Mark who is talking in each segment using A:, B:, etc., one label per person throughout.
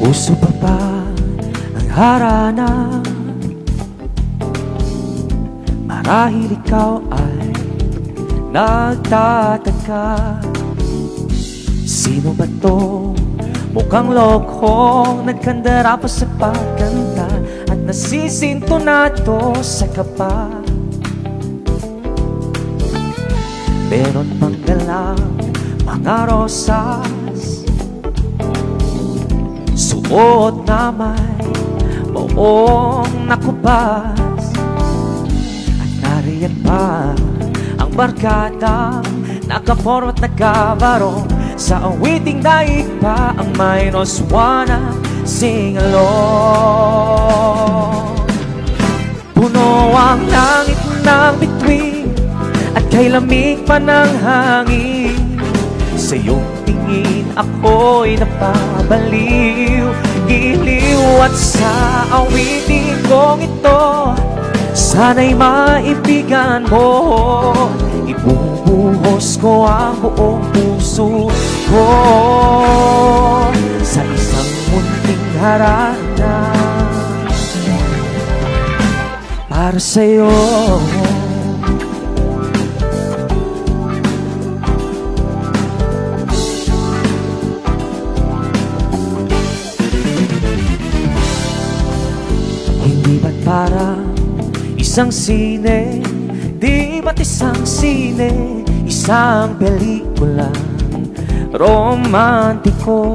A: Uso pa ba ang harana? Marahil ikaw ay nagtataka. Sino ba to? Mukhang lokhong nagkandara pa sa pagkanta at nasisintonado sa kapa. Meron pang galang mga rosas, suot na may buong nakubas. At nariyan pa ang barkada, nakaporma at nakabarong sa awiting daig pa ang minus wanna sing along. Puno ang langit ng bituin at kay lamig pa ng hangin. Sa iyong tingin ako'y napabaliw, giliw. At sa awiting kong ito, sana'y maibigan mo. Ibubuhos ko ang buong puso ko sa isang munting harana para sa'yo. Hindi ba't parang isang sine? Di ba't isang sine? Isang pelikulang romantiko?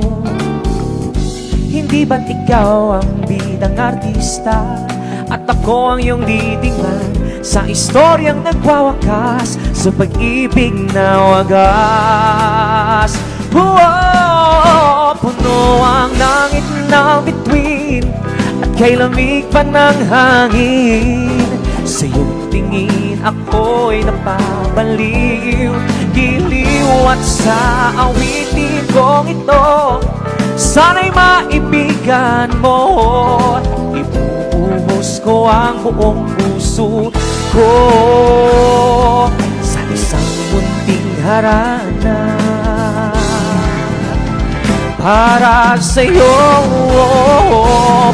A: Hindi ba't ikaw ang bidang artista at ako ang iyong leading man sa istoryang nagwawakas sa pag-ibig na wagas? Puno ang langit ng bituin at kay lamig pa ng hangin. Sa iyong tingin ako'y napabaliw, giliw. At sa awitin kong ito, sana'y maibigan mo. Ibubuhos ko ang buong puso ko sa isang munting harana para sa'yo.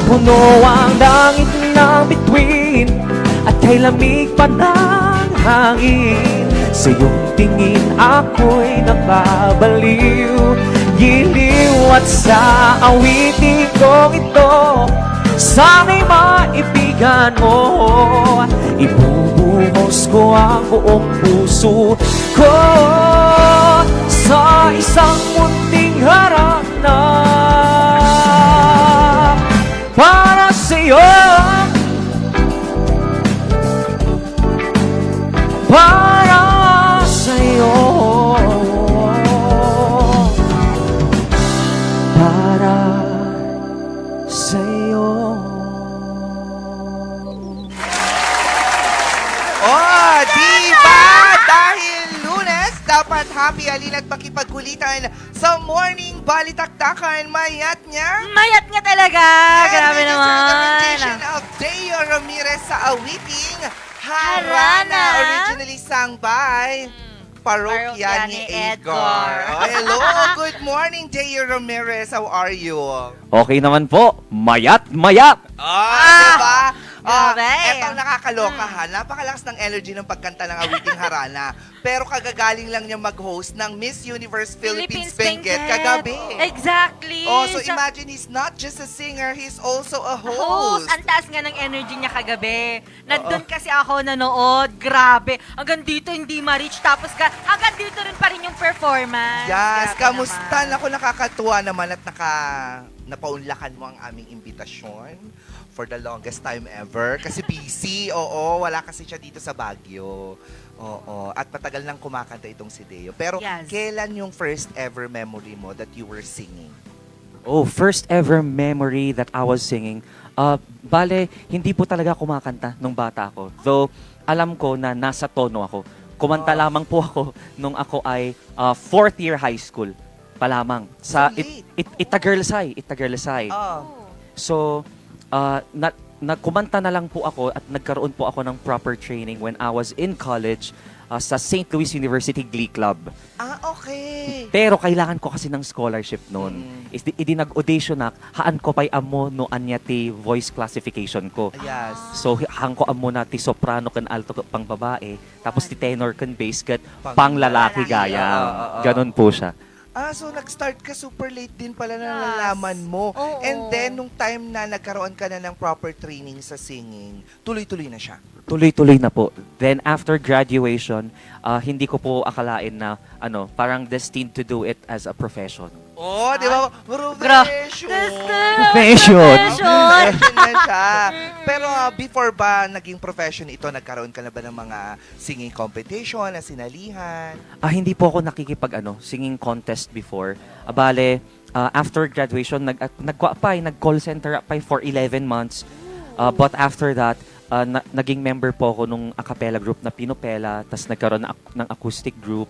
A: Puno ang langit ng bituin at kay lamig pa ng hangin. Sa iyong tingin ako'y napabaliw, giliw. At sa awitin kong ito, sana'y maibigan mo. Ibubuhos ko ang buong puso ko sa isang munting harana para sa'yo. Para sa'yo, para sa'yo.
B: Oh, diba? Dahil Lunes, dapat happy halina't makipagkulitan sa morning balitaktakan. Mayat niya.
C: Mayat nga talaga! Grabe
B: And
C: naman!
B: the recommendation of Deo Ramirez sa awiting Harana, originally sung by Parokya ni Edgar. Oh, hello, good morning, Deo Ramirez. How are you?
A: Okay naman po, mayat.
B: Diba?
C: Grabe.
B: Etong nakakaloka ha. Napakalakas ng energy ng pagkanta ng awiting Harana. Pero kagagaling lang niya mag-host ng Miss Universe Philippines Benguet kagabi.
C: Exactly.
B: Oh, so imagine he's not just a singer, he's also a host.
C: Ang taas nga ng energy niya kagabi. Nandun kasi ako nanood. Grabe. Hanggang dito hindi ma-reach. Tapos hanggang dito rin pa rin yung performance.
B: Yes,
C: Grabe
B: kamusta?
C: naman.
B: Ako nakakatuwa naman at napaunlakan mo ang aming imbitasyon for the longest time ever. Kasi busy, oo. Wala kasi siya dito sa Baguio. Oo. At matagal nang kumakanta itong si Deo. Pero
C: Yes.
B: kailan yung first ever memory mo that you were singing?
A: Oh, first ever memory that I was singing. Bale, hindi po talaga kumakanta nung bata ako. Though, alam ko na nasa tono ako. Kumanta lamang po ako nung ako ay fourth year high school pa lamang. Sa
B: So late.
A: Itagirlasay.
B: Oh.
A: So, nagkumanta na lang po ako at nagkaroon po ako ng proper training when I was in college sa St. Louis University Glee Club.
B: Ah, okay.
A: Pero kailangan ko kasi ng scholarship noon. Idi nag-audition na, haan ko pa'y amo no anya ti voice classification ko.
B: Yes.
A: So, hang ko amo na ti soprano kan alto pang babae, tapos ti tenor kan bass kat
B: Pang
A: pang lalaki
C: lalaki.
A: gaya.
B: Oo.
A: Ganon po siya.
B: Ah, so nag-start ka super late din pala na nalalaman mo.
C: Oo.
B: And then, nung time na nagkaroon ka na ng proper training sa singing, tuloy-tuloy na siya.
A: Tuloy-tuloy na po. Then after graduation, hindi ko po akalain na parang destined to do it as a profession.
B: Oh, di ba? Profession!
A: Profession.
B: Profession na siya. Pero before ba naging profession ito, nagkaroon ka na ba ng mga singing competition na sinalihan?
A: Hindi po ako singing contest before. Bale, after graduation, nag-call center apply for 11 months. But after that, naging member po ako nung a cappella group na Pinupela, tas nagkaroon ng acoustic group.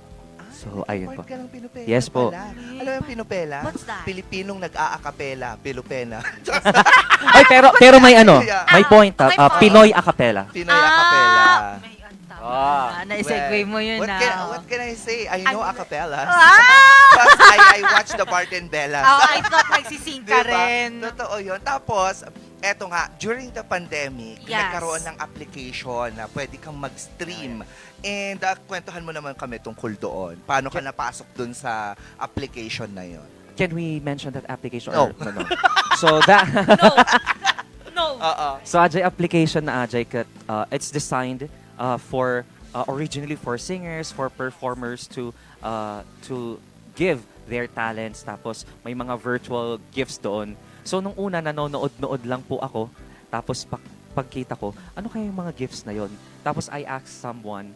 A: So, ayun po.
B: Part ka ng Pinupela
A: Yes po.
B: pala. Alam mo yung Pinupela?
C: What's that?
B: Pilipinong nag-a-acapella, Pilupena.
A: Ay, pero may
B: Yeah.
A: may point.
C: May point.
A: Pinoy a cappella.
B: Pinoy acapella.
C: May antama.
A: Ah,
C: Na-segue mo yun
B: What can I say? I know acapella.
C: Ah!
B: Plus, I watch the Bard and Bella.
C: Oh, I thought nagsising ka
B: Diba?
C: rin.
B: Totoo yun. Tapos, eto nga, during the pandemic,
C: Yes.
B: nagkaroon ng application na pwede kang mag-stream. And kwentuhan mo naman kami tungkol doon. Paano ka napasok doon sa application na yon?
A: Can we mention that application?
B: No.
A: Or, no. So,
C: No.
B: Oo.
A: So Ajay application na Ajay kat it's designed for originally for singers, for performers to give their talents, tapos may mga virtual gifts doon. So nung una nanonood-nood lang po ako, tapos pagkita ko, ano kaya yung mga gifts na yon? Tapos I asked someone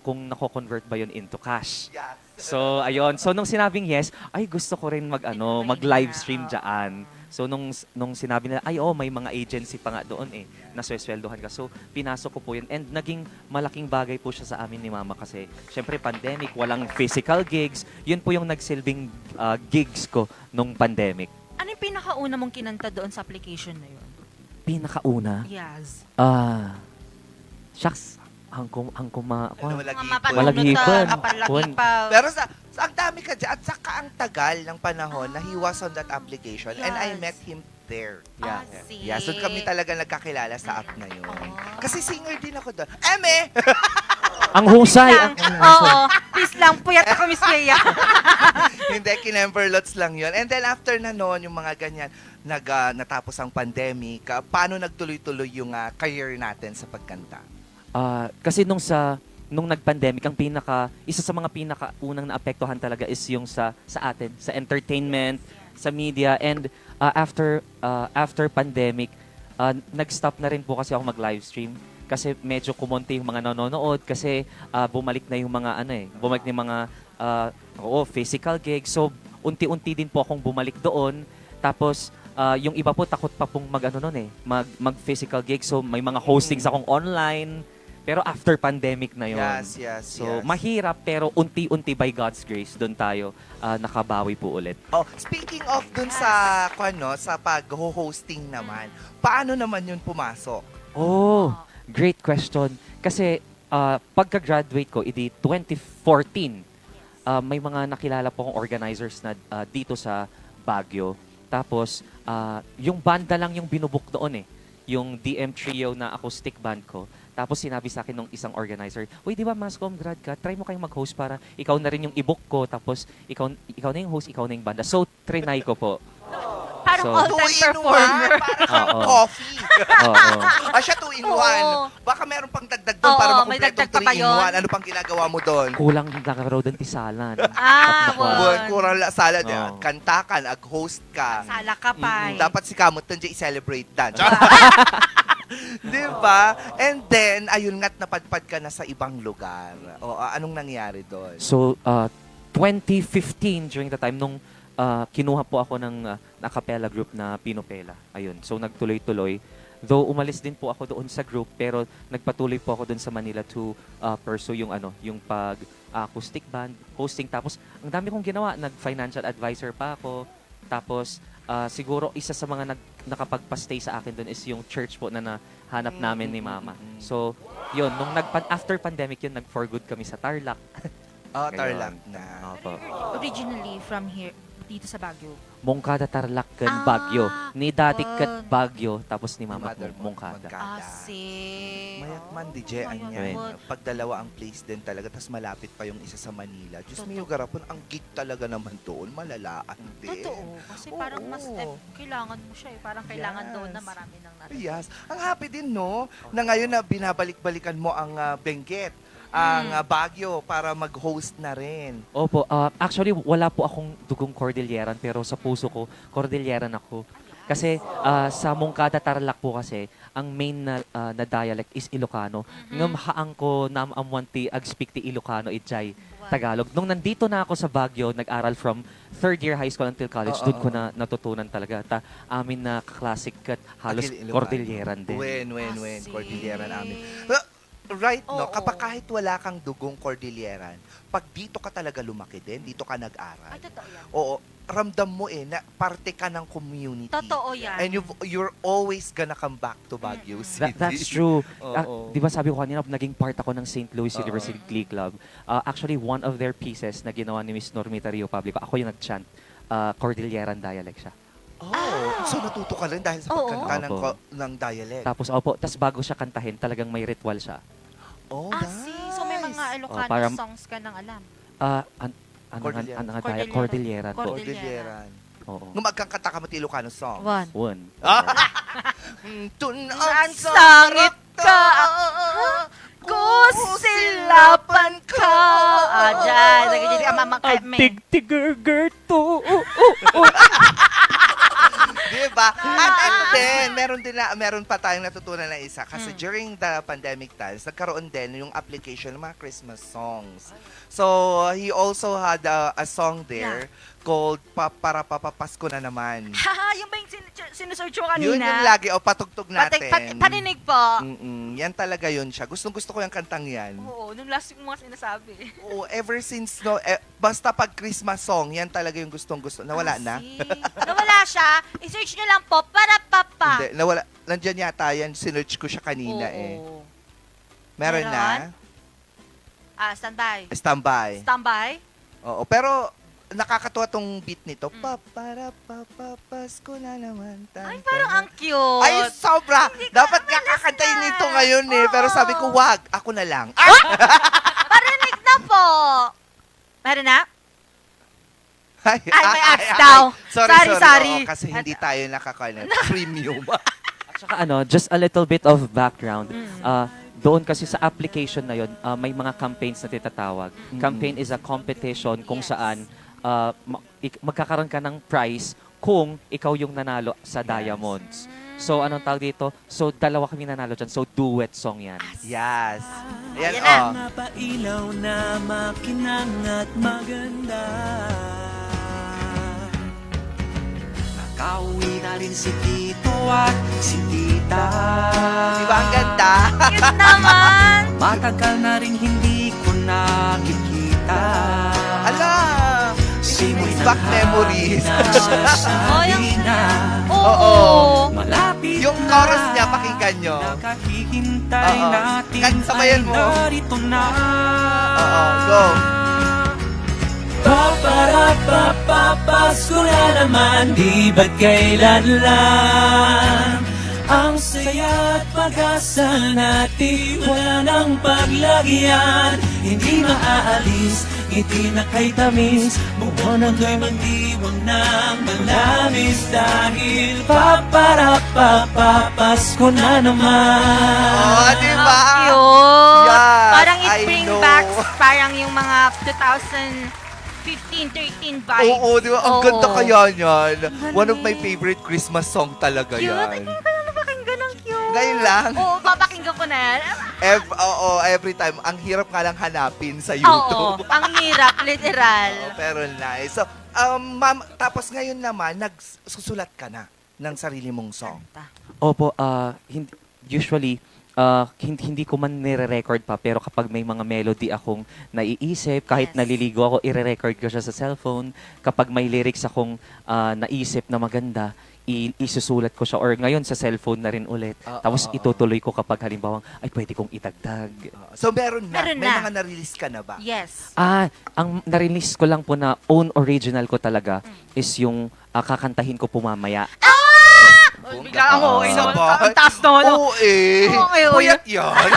A: kung nako-convert ba yon into cash.
B: Yes.
A: So ayun, so nung sinabing yes, ay gusto ko rin mag-live stream diyan. So nung sinabi nila, ay may mga agency pa nga doon naswesweldohan ka. So pinasok ko po yun and naging malaking bagay po siya sa amin ni Mama kasi syempre pandemic, walang physical gigs. Yun po yung nagsilbing gigs ko nung pandemic.
C: Ano yung pinakauna mong kinanta doon sa application na yun?
A: Pinakauna,
C: Yes.
A: shucks, hangkong
B: Malagipon.
A: Malagipon.
C: Apalagipaw.
B: Pero ang dami ka dyan. At saka ang tagal ng panahon na he was on that application. And I
C: Yes.
B: met him there.
C: Ah,
A: Yeah.
C: see?
B: Yeah, so kami talaga nagkakilala sa app na yun.
C: Oh.
B: Kasi singer din ako doon. Eme!
A: Ang husay.
C: Lang. Oo. Please lang. Puyat ako, Miss Leia.
B: Hindi, kinemberlots lang yun. And then after na noon, yung mga ganyan, natapos ang pandemic, paano nagtuloy-tuloy yung career natin sa pagkanta?
A: Kasi nung nag-pandemic, isa sa mga pinakaunang naapektuhan talaga is yung sa atin, sa entertainment, sa media, and after pandemic, nag-stop na rin po kasi ako mag-live stream. Kasi medyo kumonti yung mga nanonood kasi bumalik na yung mga physical gigs. So unti-unti din po akong bumalik doon. Tapos yung iba po takot pa pong mag-physical gigs. So may mga hostings akong online. Pero after pandemic na yon.
B: Yes.
A: So mahirap pero unti-unti by God's grace doon tayo nakabawi po ulit.
B: Oh, speaking of dun sa pag-hosting naman, paano naman yun pumasok?
A: Oh, great question. Kasi pagka-graduate ko, 2014, may mga nakilala po akong organizers na dito sa Baguio. Tapos, yung banda lang yung binubuk doon yung DM Trio na acoustic band ko. Tapos sinabi sa akin ng isang organizer, uy, di ba Mascom grad ka? Try mo kayong mag-host para ikaw na rin yung i-book ko. Tapos ikaw na yung host, ikaw na yung banda. So, trinay ko po.
C: Parang
A: So,
C: all-time performer.
B: Parang
A: Oo.
B: coffee.
A: Oo.
B: Siya 2-in-1.
C: Oo.
B: Baka meron pang dagdag doon
C: Oo,
B: para
C: may
B: makumpletong
C: dagdag pa ba
B: 3-in-1.
C: yun?
B: Ano pang ginagawa mo doon?
A: Kulang na raw doon tisalan.
B: Buwan,
C: Won.
B: kurang sala.
A: Oo.
B: Kantakan, ag-host ka.
C: Sala ka pa.
B: Dapat si Kamot dyan i-celebrate dan. Di ba? And then, ayun nga't napadpad ka na sa ibang lugar. O, anong nangyari doon?
A: So, 2015, during the time, nung kinuha po ako ng a cappella group na Pinupela. Ayun. So, nagtuloy-tuloy. Though, umalis din po ako doon sa group, pero nagpatuloy po ako doon sa Manila to pursue yung acoustic band, hosting. Tapos, ang dami kong ginawa. Nag-financial advisor pa ako. Tapos, siguro isa sa mga nakapagpa-stay sa akin doon is yung church po na nahanap namin ni Mama. So, yun, nung after pandemic yun, nag-for good kami sa Tarlac.
B: Oh,
A: Ganon.
B: Tarlac na.
A: Opo.
C: Originally from here, dito sa Baguio.
A: Mongkada Tarlac kan
C: Ah,
A: Baguio. Ni Daddy
C: yun.
A: kat Baguio, tapos ni Mama
B: Mother
A: Mongkada.
B: Mayakman di je
C: Mayakman.
B: anya. Pag dalawa ang place din talaga, tapos malapit pa yung isa sa Manila. Diyos
C: Totoo.
B: mo yung garapon, ang gig talaga naman doon, malalaan din.
C: Totoo. Kasi parang mas
B: Oo.
C: kailangan mo siya eh. Parang kailangan
B: Yes.
C: doon na marami nang narinig.
B: Yes. Ang happy din, no? Na ngayon na binabalik-balikan mo ang Benguet, ang Baguio, para mag-host na rin.
A: Opo, actually wala po akong dugong Cordilleran pero sa puso ko, Cordilleran ako. Kasi sa Mongkada Tarlac po kasi, ang main na dialect is Ilocano. Ngam haang ko nam amwanti ag speak ti Ilocano itjay Tagalog. Nung nandito na ako sa Baguio, nag-aral from third year high school until college, doon ko na natutunan talaga. Amin na classic kat halos
B: Ilocano.
A: Cordilleran din.
B: Wen,
C: Kasi-
B: Cordillera namin. Right, no?
C: Oo.
B: Kapag kahit wala kang dugong Cordilleran, pag dito ka talaga lumaki din, dito ka nag-aral.
C: Ay, totoo yan.
B: Oo, ramdam mo na parte ka ng community.
C: Totoo yan.
B: And you're always gonna come back to Baguio City.
A: That's true.
B: Oo.
A: Di ba sabi ko kanina, naging part ako ng St. Louis
B: Oo.
A: University Glee Club. Actually, one of their pieces na ginawa ni Miss Normita Rio Publico, ako yung nag-chant. Cordilleran dialect siya.
B: So natuto ka rin dahil sa
C: Oo.
B: pagkanta
A: Opo.
B: ng dialect.
A: Tapos, bago siya kantahin, talagang may ritual siya.
B: Oh,
C: See? So may mga
B: nice.
C: Ilocano
A: parang-
C: songs ka nang alam.
B: Cordilleran.
A: Cordilleran po.
B: Cordilleran.
A: Oo.
B: Nung magkakanta ka mo ti Ilocano song.
C: One.
A: One.
B: Tunan
C: Sa langit ka, kusilapan ka. Dyan. Nagiging ka mama kami.
A: Tigtigergerto.
B: Diba? At ano din, meron pa tayong natutunan na isa. Kasi during the pandemic times, nagkaroon din yung application ng mga Christmas songs. So, he also had a song there called Para Papapasko na naman.
C: Haha, yung ba yung sinusearch mo kanina?
B: Yun yung lagi, patugtog natin.
C: Paninig po.
B: Yan talaga yun siya. Gustong-gusto ko yung kantang yan.
C: Oo, nung last week mo nga sinasabi.
B: Oo, ever since, no, basta pag Christmas song, yan talaga yung gustong-gusto. Nawala na?
C: See? Nawala siya. I-search nyo lang po, para papa.
B: Hindi, nawala. Nandyan yata yan. Sinerch ko siya kanina eh.
C: Oo.
B: Meron na?
C: Standby.
B: Standby.
C: Standby?
B: Oo, pero nakakatuwa tong beat nito. Para papapasko na naman.
C: Ay, parang ang cute.
B: Ay, sobra! Dapat kakakantayin nito ngayon eh. Pero sabi ko, wag. Ako na lang.
C: Parinig na po. Meron na?
B: Ay,
C: may ads daw. Sorry.
B: Oo, kasi hindi tayo nakakain. Premium.
A: At saka just a little bit of background. Doon kasi sa application na yon, may mga campaigns na tinatawag. Campaign is a competition kung
C: Yes.
A: saan magkakaroon ka ng prize kung ikaw yung nanalo sa Diamonds. So, anong tawag dito? So, dalawa kami nanalo dyan. So, duet song yan.
B: Yes. Ayan,
C: Ayan na.
D: Mapailaw na makinang at maganda. Nakauwi na rin si Tito at si Tita.
B: Di ba ang ganda?
C: Cute naman.
D: Matagal na rin hindi ko nakikita.
B: Ala!
D: Si
B: Brings back memories.
C: Oh, yung-
D: na
C: Oo.
D: malapit
B: Yung chorus niya, pakinggan nyo.
D: Nakahihintay
B: Oo.
D: natin
B: Sabayan mo.
D: narito na.
B: Oo, go.
D: Papapapapasko na naman, di ba't kailan lang ang saya at pag-asa natin wala nang paglagyan. Hindi maaalis, ngiti na kay tamis, buwan ang do'y magdiwang ng malamis. Dahil paparapapapasko na naman.
B: Oh, di ba?
C: Ang cute.
B: Yes,
C: Parang it
B: I
C: bring
B: know.
C: back parang yung mga 2015, 13 vibes.
B: Oo, di ba? Ang
C: Oo.
B: ganda kaya niyan.
C: Galing.
B: One of my favorite Christmas song talaga
C: Cute. Ay,
B: yan.
C: ngayon ko na napakinggan ang cute.
B: Ngayon lang.
C: Oo, papakinggan ko na yan.
B: Every time. Ang hirap nga lang hanapin sa
C: Oo,
B: YouTube.
C: ang hirap, literal.
B: Pero nice. So, ma'am, tapos ngayon naman, nagsusulat ka na ng sarili mong song.
A: Opo, usually, hindi ko man nire-record pa, pero kapag may mga melody akong naiisip, kahit
C: Yes.
A: naliligo ako, ire-record ko siya sa cellphone. Kapag may lyrics akong naisip na maganda, isusulat ko siya or ngayon sa cellphone na rin ulit. Tapos itutuloy ko kapag halimbawa, ay pwede kong idagdag.
B: So meron na.
C: Meron
B: May
C: na.
B: mga na-release ka na ba?
C: Yes.
A: Ang na-release ko lang po na own original ko talaga is yung kakantahin ko po mamaya.
C: Bigla ako,
B: Sabay.
C: ang taas no.
B: Oo eh.
C: Okay,
B: Puyat yan.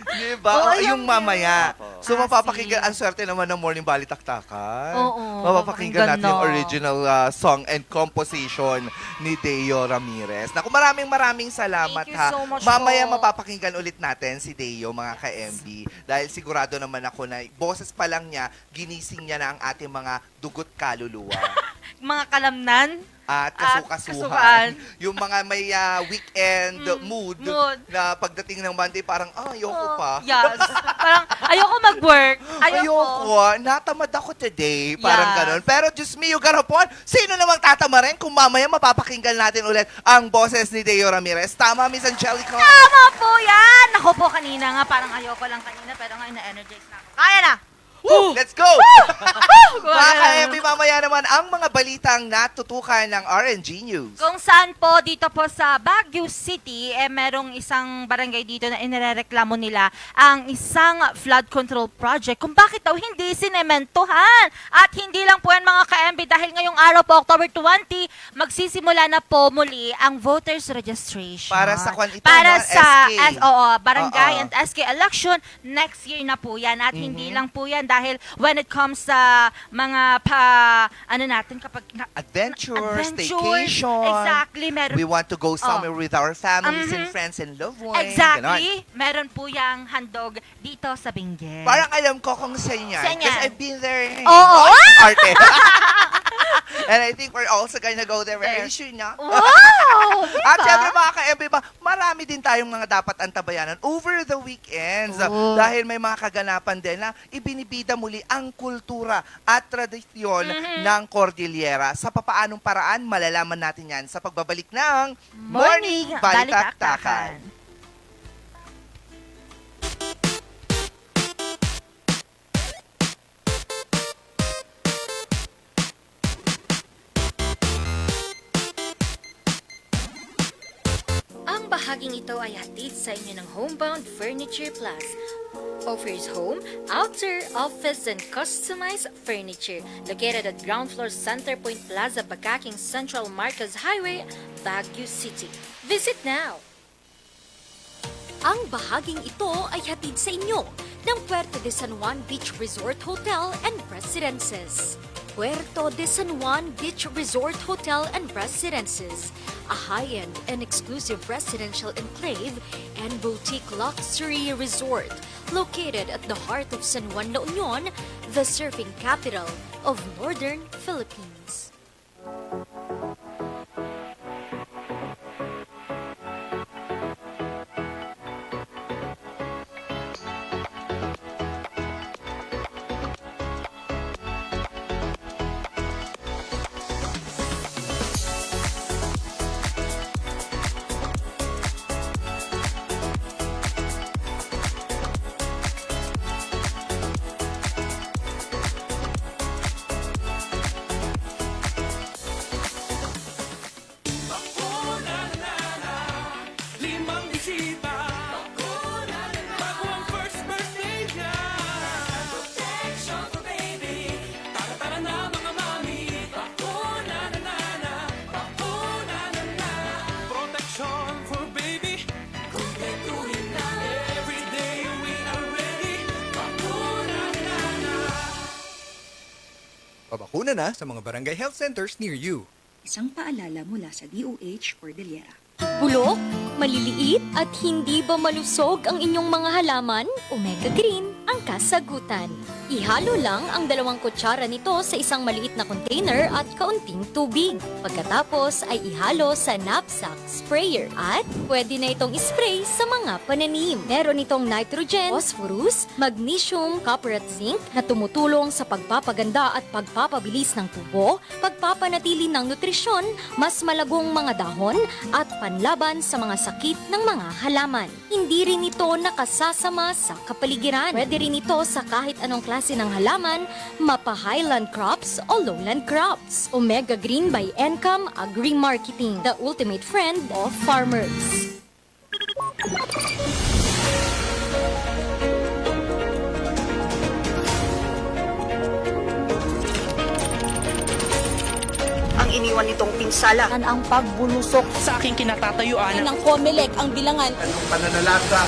B: Diba?
C: Oo,
B: Yung
C: yun,
B: mamaya. So
C: Ah,
B: mapapakinggan,
C: see.
B: ang swerte naman ng Morning Balitaktakan.
C: Oo,
B: Mapapakinggan natin yung
C: ganda.
B: original song and composition ni Deo Ramirez. Naku, maraming salamat
C: Thank you
B: ha.
C: so much
B: Mamaya
C: po.
B: mapapakinggan ulit natin si Deo, mga ka-MB. Dahil sigurado naman ako na boses pa lang niya, ginising niya na ang ating mga dugot kaluluwa.
C: Mga kalamnan.
B: At
C: At
B: kasukasuhan. Yung mga may weekend mood,
C: mood.
B: na pagdating ng Monday parang, ayoko pa.
C: Yes. Parang, ayoko mag-work.
B: Ayoko. Natamad ako today. Parang
C: Yes.
B: ganun. Pero Diyos mio, garapon, sino namang tatama rin kung mamaya mapapakinggan natin ulit ang boses ni Deo Ramirez? Tama, Miss Angelica?
C: Tama po yan! Ako po kanina nga, parang ayoko lang kanina, pero ngayon na-energize na ako. Kaya na!
B: Woo! Let's go! Mga
C: Kaya
B: ka-MB, mamaya naman ang mga balitang natutukan ng RNG News.
C: Kung saan po dito po sa Baguio City, merong isang barangay dito na inirereklamo nila ang isang flood control project kung bakit daw hindi sinementohan. At hindi lang po yan mga ka-MB dahil ngayong araw po, October 20, magsisimula na po muli ang voters registration.
B: Para sa kwan ito,
C: Para
B: no?
C: sa
B: SK.
C: barangay
B: Oo.
C: and SK election next year na po yan. At hindi lang po yan dahil when it comes sa mga natin kapag
B: Adventures, staycation.
C: Exactly, meron.
B: We want to go somewhere with our families and
C: Mhm.
B: friends and loved ones. Ganon.
C: Exactly. Meron po yang handog dito sa Benguet.
B: Parang alam ko kung saan yan.
C: Saan
B: Because
C: yan?
B: I've been there.
C: Oo.
B: Arte. And I think we're also gonna go there very soon, no?
C: Wow!
B: At
C: diba?
B: syempre mga ka-MB ba, marami din tayong mga dapat antabayanan over the weekends.
C: Oo.
B: Dahil may mga kaganapan din na ibinibida muli ang kultura at tradisyon ng Cordillera. Sa papaanong paraan, malalaman natin yan sa pagbabalik ng Morning Balitaktakan.
E: Ang bahaging ito ay hatid sa inyo ng Homebound Furniture Plus. Offers home, outer, office, and customized furniture. Located at ground floor Centerpoint Plaza, Bakaking Central Marcos Highway, Baguio City. Visit now!
F: Ang bahaging ito ay hatid sa inyo ng Puerto de San Juan Beach Resort Hotel and Residences. Puerto de San Juan Beach Resort Hotel and Residences, a high-end and exclusive residential enclave and boutique luxury resort located at the heart of San Juan, La Union, the surfing capital of Northern Philippines.
D: Limang bisita bago ang first birthday niya. Protection for baby. Tara na mga mami. Bakuna na. Protection for baby. Kumpletuhin na. Every day we are ready. Bakuna na.
G: Pabakuna na sa mga barangay health centers near you.
H: Isang paalala mula sa DOH Cordillera.
F: Bulok, maliliit at hindi ba malusog ang inyong mga halaman? Omega Green ang kasagutan.
E: Ihalo lang ang 2 kutsara nito sa isang maliit na container at kaunting tubig. Pagkatapos ay ihalo sa knapsack sprayer at pwede na itong spray sa mga pananim. Meron itong nitrogen, phosphorus, magnesium, copper at zinc na tumutulong sa pagpapaganda at pagpapabilis ng tubo, pagpapanatili ng nutrisyon, mas malagong mga dahon at panlaban sa mga sakit ng mga halaman. Hindi rin ito nakasasama sa kapaligiran. Pwede rin ito sa kahit anong klase ng halaman, mapa-highland crops o lowland crops. Omega Green by Encam Agri-Marketing, the ultimate friend of farmers.
I: Ang iniwan nitong pinsala
C: Ang pagbulusok
D: Sa aking kinatatayuan,
C: ng COMELEC ang bilangan
B: Anong pananalasa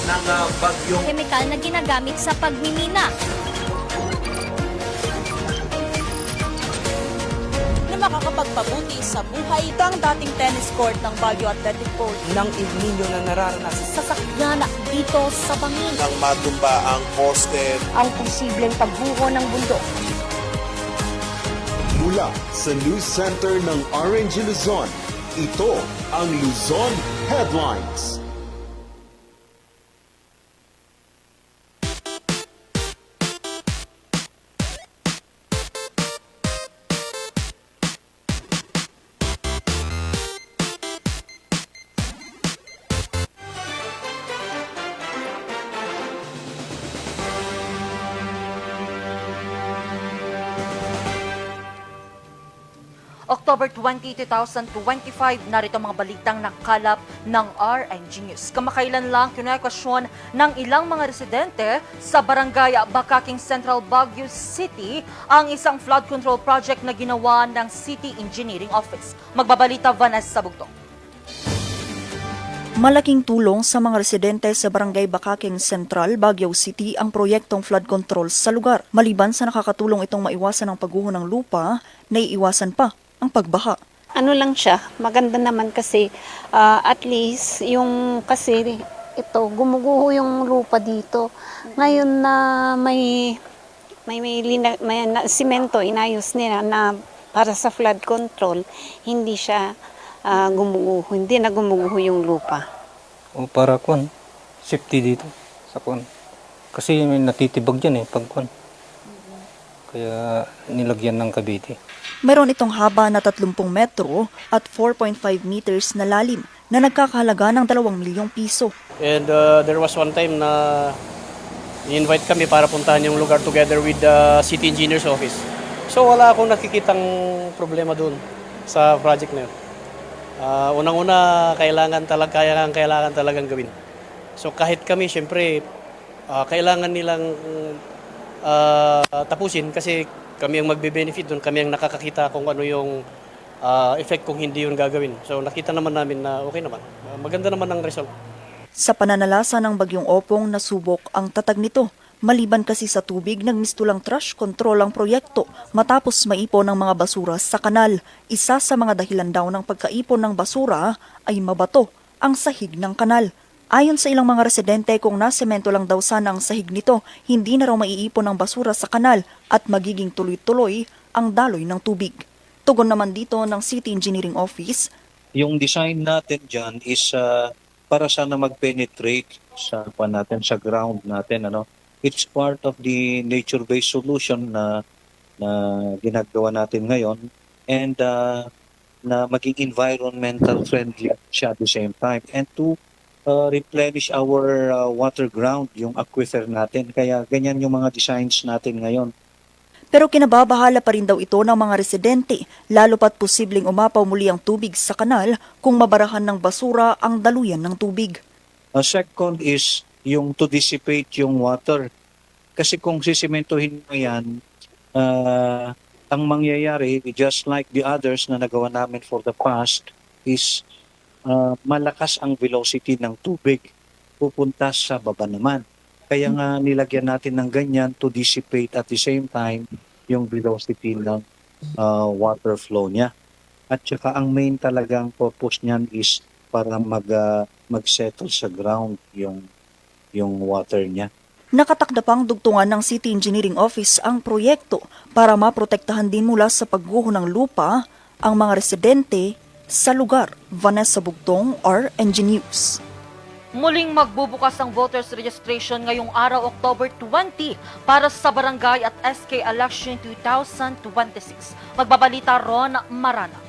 B: ng bagyong
E: Chemical na ginagamit sa pagmimina.
C: na makakapagpabuti sa buhay ng dating tennis court ng Baguio Athletic Pole
D: ng El Nino na nararanasan
C: sa sakyan dito sa bangin.
B: nang matumba ang poste
C: Ang posibleng pagbuho ng bundok.
J: Mula sa News Center ng Orange Luzon, ito ang Luzon Headlines.
C: October 20, 2025, narito mga balitang nakalap ng RNG News. Kamakailan lang kinekasyon ng ilang mga residente sa barangay Bakaking Central, Baguio City ang isang flood control project na ginawa ng City Engineering Office. Magbabalita Vanessa Bugtong.
K: Malaking tulong sa mga residente sa Barangay Bakaking Central, Baguio City ang proyektong flood control sa lugar. Maliban sa nakakatulong itong maiwasan ang pagguho ng lupa, naiiwasan pa ang pagbaha.
L: Ano lang siya, maganda naman kasi at least yung kasi ito gumuguho yung lupa dito. Ngayon na may simento inayos nila na para sa flood control, hindi siya gumuguho, hindi na gumuguho yung lupa.
M: O para kwan, safety dito sa kwan. Kasi may natitibag dyan pag kwan. Kaya nilagyan ng kabite.
K: Meron itong haba na 30 metro at 4.5 meters na lalim na nagkakahalaga ng 2 milyong piso.
N: And there was one time na i-invite kami para puntahan yung lugar together with the City Engineer's Office. So wala akong nakikitang problema doon sa project na yun. Unang-una, kailangan talagang gawin. So kahit kami, syempre, kailangan nilang tapusin kasi kami ang magbe-benefit doon, kami ang nakakakita kung ano yung effect kung hindi yun gagawin. So nakita naman namin na okay naman. Maganda naman ang result.
K: Sa pananalasa ng Bagyong Opong, nasubok ang tatag nito. Maliban kasi sa tubig, nagmistulang trash control ang proyekto matapos maipon ng mga basura sa kanal. Isa sa mga dahilan daw ng pagkaipon ng basura ay mabato ang sahig ng kanal. Ayon sa ilang mga residente, kung nasemento lang daw sana ang sahig nito, hindi na raw maiipon ang basura sa kanal at magiging tuloy-tuloy ang daloy ng tubig. Tugon naman dito ng City Engineering Office.
O: Yung design natin dyan is para sana mag-penetrate sa ground natin. It's part of the nature-based solution na ginagawa natin ngayon and na maging environmental friendly siya at the same time and to replenish our water ground, yung aquifer natin. Kaya ganyan yung mga designs natin ngayon.
K: Pero kinababahala pa rin daw ito ng mga residente, lalo pat posibleng umapaw muli ang tubig sa kanal kung mabarahan ng basura ang daluyan ng tubig.
O: Second is yung to dissipate yung water. Kasi kung sisimentohin mo yan, ang mangyayari, just like the others na nagawa namin for the past, is malakas ang velocity ng tubig pupunta sa baba naman. Kaya nga nilagyan natin ng ganyan to dissipate at the same time yung velocity ng water flow niya. At saka ang main talagang purpose niyan is para mag-settle sa ground yung water niya.
K: Nakatakda pang dugtungan ng City Engineering Office ang proyekto para maprotektahan din mula sa pagguho ng lupa ang mga residente sa lugar. Vanessa Bugtong, RNG News.
C: Muling magbubukas ang voters registration ngayong araw, October 20, para sa barangay at SK election 2026. Magbabalita Ron Marana.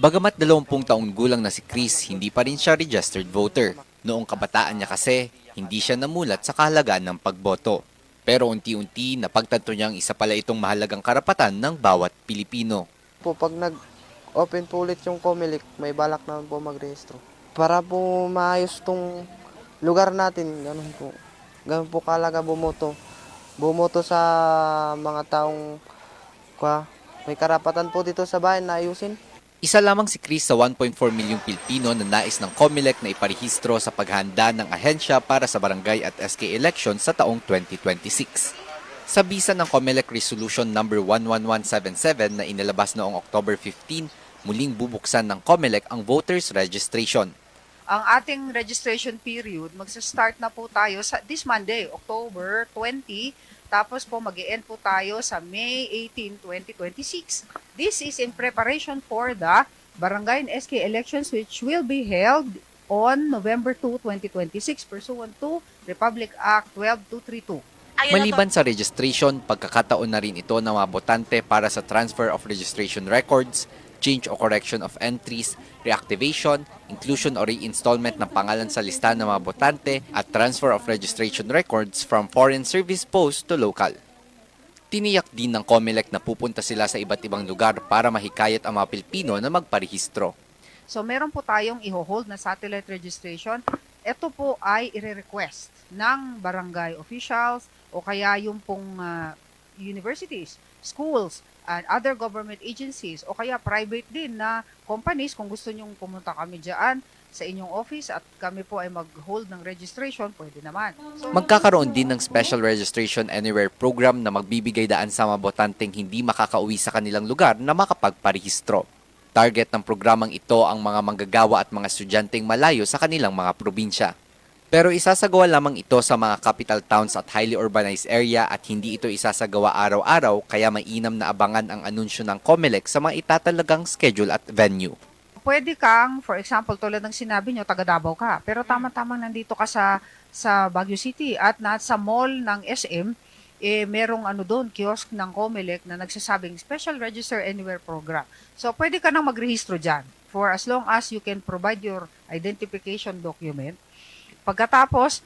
P: Bagamat 20 taong gulang na si Chris, hindi pa rin siya registered voter. Noong kabataan niya kasi, hindi siya namulat sa kahalagaan ng pagboto. Pero unti-unti, napagtanto niyang isa pala itong mahalagang karapatan ng bawat Pilipino.
Q: Pag nag-open po ulit yung COMELEC, may balak naman po magrehistro. Para po maayos tong lugar natin, ganun po kahalaga bumoto. Bumoto sa mga taong may karapatan po dito sa bayan na ayusin.
P: Isa lamang si Chris sa 1.4 milyong Pilipino na nais ng COMELEC na iparehistro sa paghahanda ng ahensya para sa barangay at SK election sa taong 2026. Sa bisa ng COMELEC Resolution No. 11177 na inilabas noong October 15, muling bubuksan ng COMELEC ang voters registration.
R: Ang ating registration period, magsa-start na po tayo sa this Monday, October 20, tapos po mag-e-end po tayo sa May 18, 2026. This is in preparation for the Barangay and SK elections which will be held on November 2, 2026 pursuant to Republic Act 12232.
P: Maliban sa registration, pagkakataon na rin ito ng mga botante para sa transfer of registration records, change o correction of entries, reactivation, inclusion o reinstallment ng pangalan sa listahan ng mga botante at transfer of registration records from foreign service post to local. Tiniyak din ng COMELEC na pupunta sila sa iba't ibang lugar para mahikayat ang mga Pilipino na magparehistro.
R: So meron po tayong i-hold na satellite registration. Ito po ay i-request ng barangay officials o kaya yung pong universities, schools, and other government agencies o kaya private din na companies kung gusto nyong pumunta kami dyan sa inyong office at kami po ay mag-hold ng registration, pwede naman. So,
P: magkakaroon din ng Special Registration Anywhere program na magbibigay daan sa mga botanteng hindi makakauwi sa kanilang lugar na makapagparehistro. Target ng programang ito ang mga manggagawa at mga estudyanteng malayo sa kanilang mga probinsya. Pero isasagawa lamang ito sa mga capital towns at highly urbanized area at hindi ito isasagawa araw-araw kaya mainam na abangan ang anunsyo ng COMELEC sa mga itatalagang schedule at venue.
R: Pwede kang, for example, tulad ng sinabi nyo, taga Davao ka, pero tama-tama nandito ka sa Baguio City at sa mall ng SM, merong doon, kiosk ng COMELEC na nagsasabing Special Register Anywhere Program. So pwede ka nang magrehistro dyan for as long as you can provide your identification document. Pagkatapos,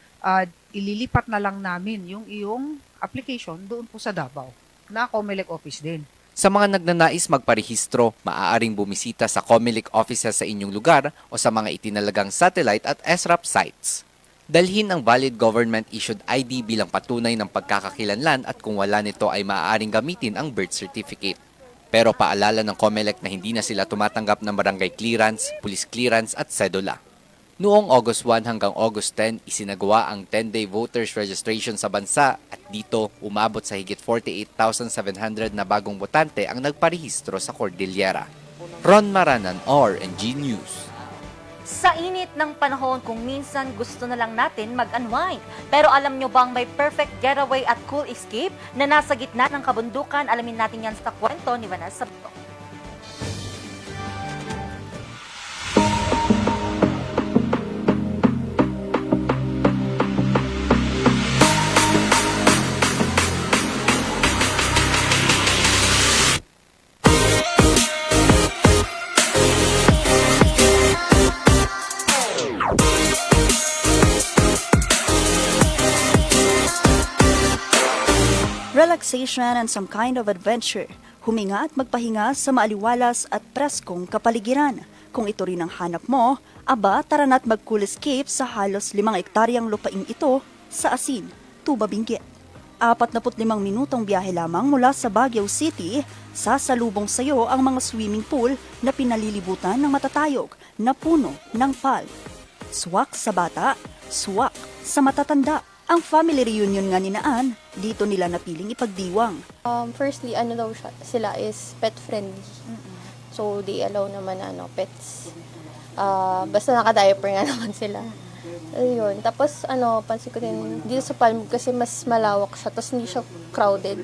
R: ililipat na lang namin yung iyong application doon po sa Davao na COMELEC office din.
P: Sa mga nagnanais magparehistro, maaaring bumisita sa COMELEC offices sa inyong lugar o sa mga itinalagang satellite at SRAP sites. Dalhin ang valid government-issued ID bilang patunay ng pagkakakilanlan at kung wala nito ay maaaring gamitin ang birth certificate. Pero paalala ng COMELEC na hindi na sila tumatanggap ng barangay clearance, police clearance at sedula. Noong August 1 hanggang August 10, isinagawa ang 10-day voters registration sa bansa at dito umabot sa higit 48,700 na bagong botante ang nagparehistro sa Cordillera. Ron Maranan, RNG News.
C: Sa init ng panahon, kung minsan gusto na lang natin mag-unwind. Pero alam nyo bang may perfect getaway at cool escape na nasa gitna ng kabundukan? Alamin natin yan sa kwento ni Vanessa Bugtong.
K: Relaxation and some kind of adventure. Huminga at magpahinga sa maaliwalas at preskong kapaligiran. Kung ito rin ang hanap mo, aba tara na't mag-cool escape sa halos 5 ektaryang lupaing ito sa Asin, Tuba, Benguet. 45 minutong biyahe lamang mula sa Baguio City, sasalubong sa iyo ang mga swimming pool na pinalilibutan ng matatayog na puno ng palm. Swak sa bata, swak sa matatanda. Ang family reunion nga ninaan, dito nila napiling ipagdiwang.
S: Firstly, sila is pet friendly. So they allow naman pets. Basta naka-diaper nga naman sila. Ayun. Tapos, pansin ko din, dito sa Palm kasi mas malawak siya, tapos hindi siya crowded.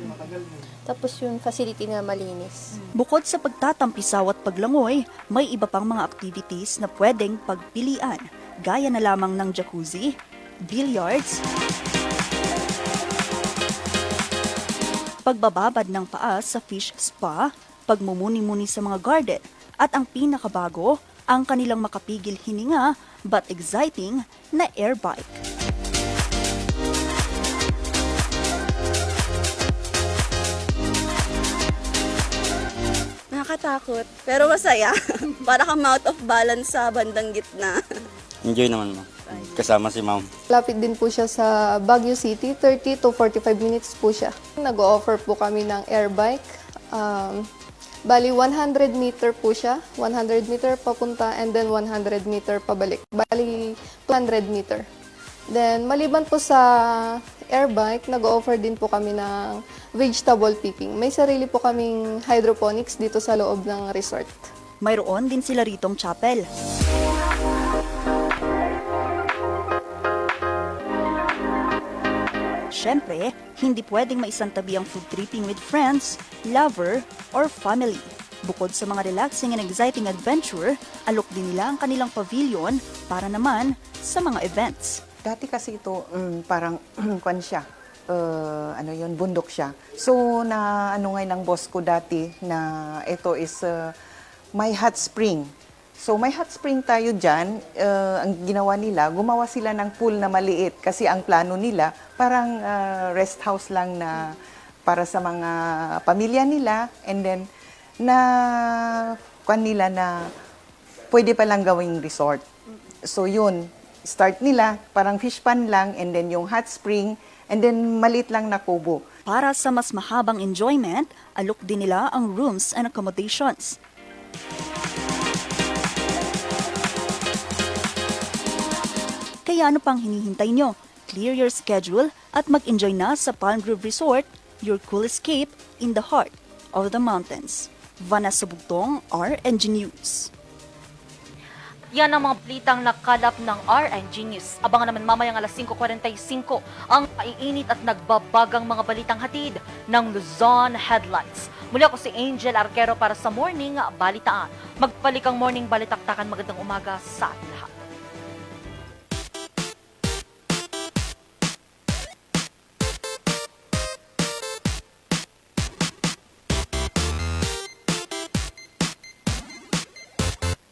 S: Tapos yung facility na malinis.
K: Bukod sa pagtatampisaw at paglangoy, may iba pang mga activities na pwedeng pagpilian, gaya na lamang ng jacuzzi, billiards, pagbababad ng paa sa fish spa, pagmumuni-muni sa mga garden, at ang pinakabago, ang kanilang makapigil hininga but exciting na air bike.
T: Nakakatakot, pero masaya. Para kang out of balance sa bandang gitna.
U: Enjoy naman mo. Kasama si ma'am.
V: Lapit din po siya sa Baguio City, 30 to 45 minutes po siya. Nag-o-offer po kami ng air bike. Bali, 100 meter po siya. 100 meter papunta and then 100 meter pabalik. Bali, 200 meter. Then, maliban po sa air bike, nag-o-offer din po kami ng vegetable picking. May sarili po kaming hydroponics dito sa loob ng resort.
K: Mayroon din sila ritong chapel. Siyempre, hindi pwedeng maisantabi ang food tripping with friends, lover, or family. Bukod sa mga relaxing and exciting adventure, alok din nila ang kanilang pavilion para naman sa mga events.
W: Dati kasi ito, parang kwan siya, bundok siya. So, ngayon ng boss ko dati na ito is may hot spring. So, may hot spring tayo dyan. Ang ginawa nila, gumawa sila ng pool na maliit kasi ang plano nila parang rest house lang na para sa mga pamilya nila and then kwan nila na pwede palang gawing resort. So, yun. Start nila, parang fish pan lang and then yung hot spring and then maliit lang na kubo.
K: Para sa mas mahabang enjoyment, alok din nila ang rooms and accommodations. Kaya ano pang hinihintay nyo? Clear your schedule at mag-enjoy na sa Palm Grove Resort, your cool escape in the heart of the mountains. Vanessa Bugtong, RNG News.
C: Yan ang mga plitang nakalap ng RNG News. Abangan naman mamayang alas 5:45 ang maiinit at nagbabagang mga balitang hatid ng Luzon Headlines. Muli ako si Angel Arquero para sa Morning Balitaan. Magbalik ang Morning Balitaktakan. Magandang umaga sa ating lahat.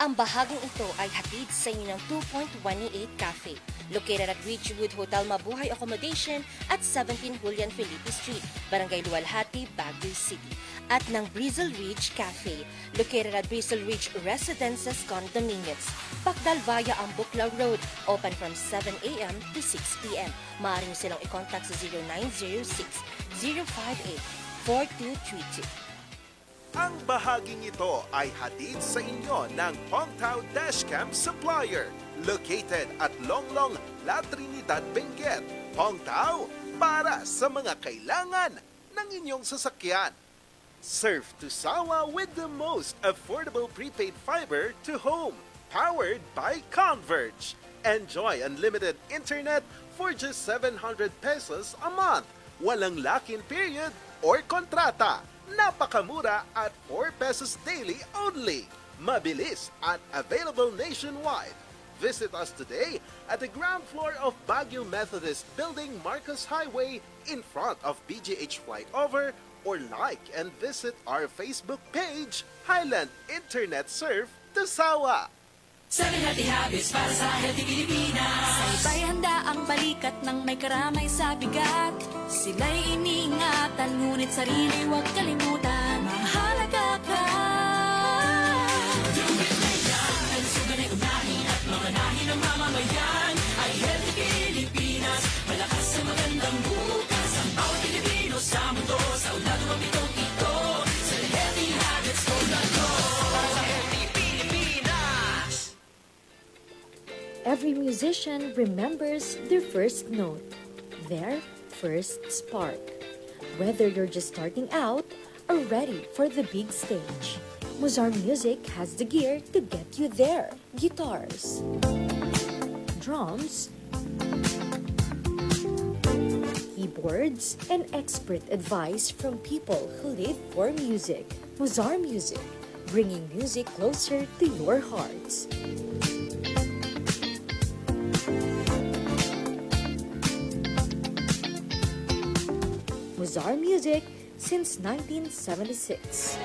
X: Ang bahaging ito ay hatid sa inyo ng 2.188 Cafe, located at Ridgewood Hotel Mabuhay Accommodation at 17 Julian Felipe Street, Barangay Luwalhati, Baguio City. At ng Brizzle Ridge Cafe, located at Brizzle Ridge Residences Condominiums, Pacdal via Ambuclaw Road, open from 7 a.m. to 6 p.m. Maaari silang i-contact sa 0906-058-4232.
Y: Ang bahaging ito ay hatid sa inyo ng Pongtao Dashcam Supplier, located at Longlong, La Trinidad, Benguet. Pongtao, para sa mga kailangan ng inyong sasakyan. Surf to Sawa with the most affordable prepaid fiber to home, powered by Converge. Enjoy unlimited internet for just 700 pesos a month. Walang lock-in period or kontrata. Napakamura at 4 pesos daily only. Mabilis at available nationwide. Visit us today at the ground floor of Baguio Methodist Building, Marcos Highway, in front of BGH Flyover, or like and visit our Facebook page, Highland Internet Surf to Sawa.
D: 7 Healthy Habits para sa Healthy Pilipinas.
F: Sabay handa ang balikat ng may karamay sa bigat. Sila'y iniingatan, ngunit sarili huwag kalimutan. Mahalaga ka.
D: Dumit na yan, ang suga na unahin at mamanahin ng mamamayan. Ay Healthy Pilipinas, malakas sa magandang bukas. Ang bawat Pilipino sa mundo, sa unado ang itong ito. Sa Healthy Habits ko na to. Para sa Healthy Pilipinas.
E: Every musician remembers their first note, their first spark. Whether you're just starting out or ready for the big stage,
F: Mozart Music has the gear to get you there. Guitars, drums, keyboards, and expert advice from people who live for music. Mozart Music, bringing music closer to your hearts. Mozart Music since 1976.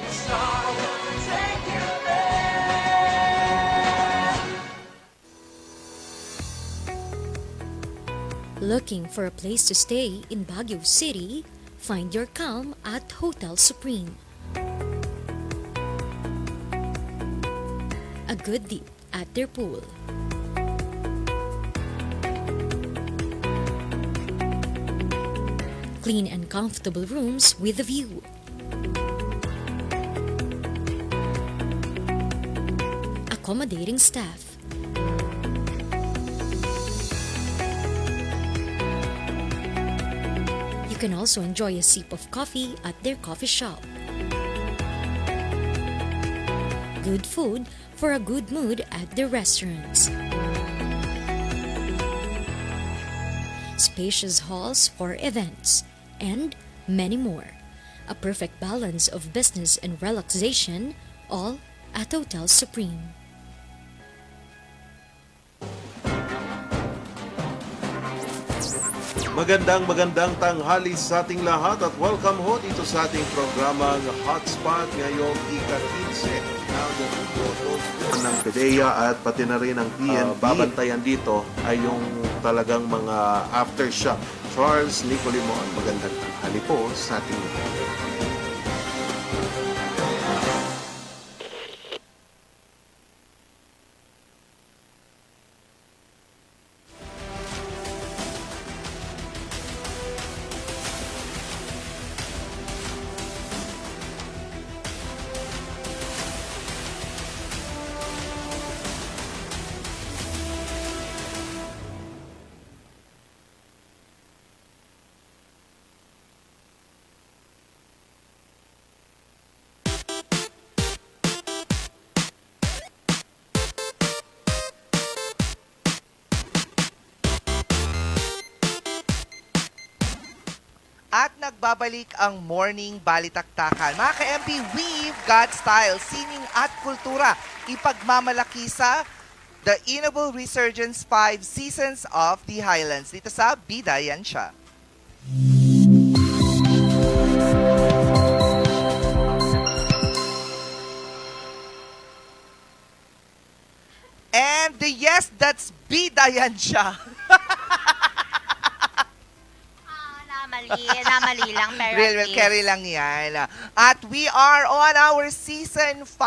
F: Looking for a place to stay in Baguio City? Find your calm at Hotel Supreme. A good dip at their pool. Clean and comfortable rooms with a view. Accommodating staff. You can also enjoy a sip of coffee at their coffee shop. Good food for a good mood at their restaurants. Spacious halls for events, and many more. A perfect balance of business and relaxation, all at Hotel Supreme.
Y: Magandang tanghali sa ating lahat at welcome ho dito sa ating programang Hotspot ngayong ika-15 ng PDEA at pati na rin ang PNP. Babantayan dito ay yung talagang mga aftershock. Charles Nicolimon, magandang tanghali po sa ating
A: At nagbabalik ang Morning Balitaktakan. Mga ka-MP, we've got style, singing at kultura. Ipagmamalaki sa The Inable Resurgence 5 Seasons of the Highlands. Dito sa Bida Yan Siya. And yes, that's Bida Yan Siya.
C: Namali lang, pero
A: Real carry lang yan. At we are on our season 5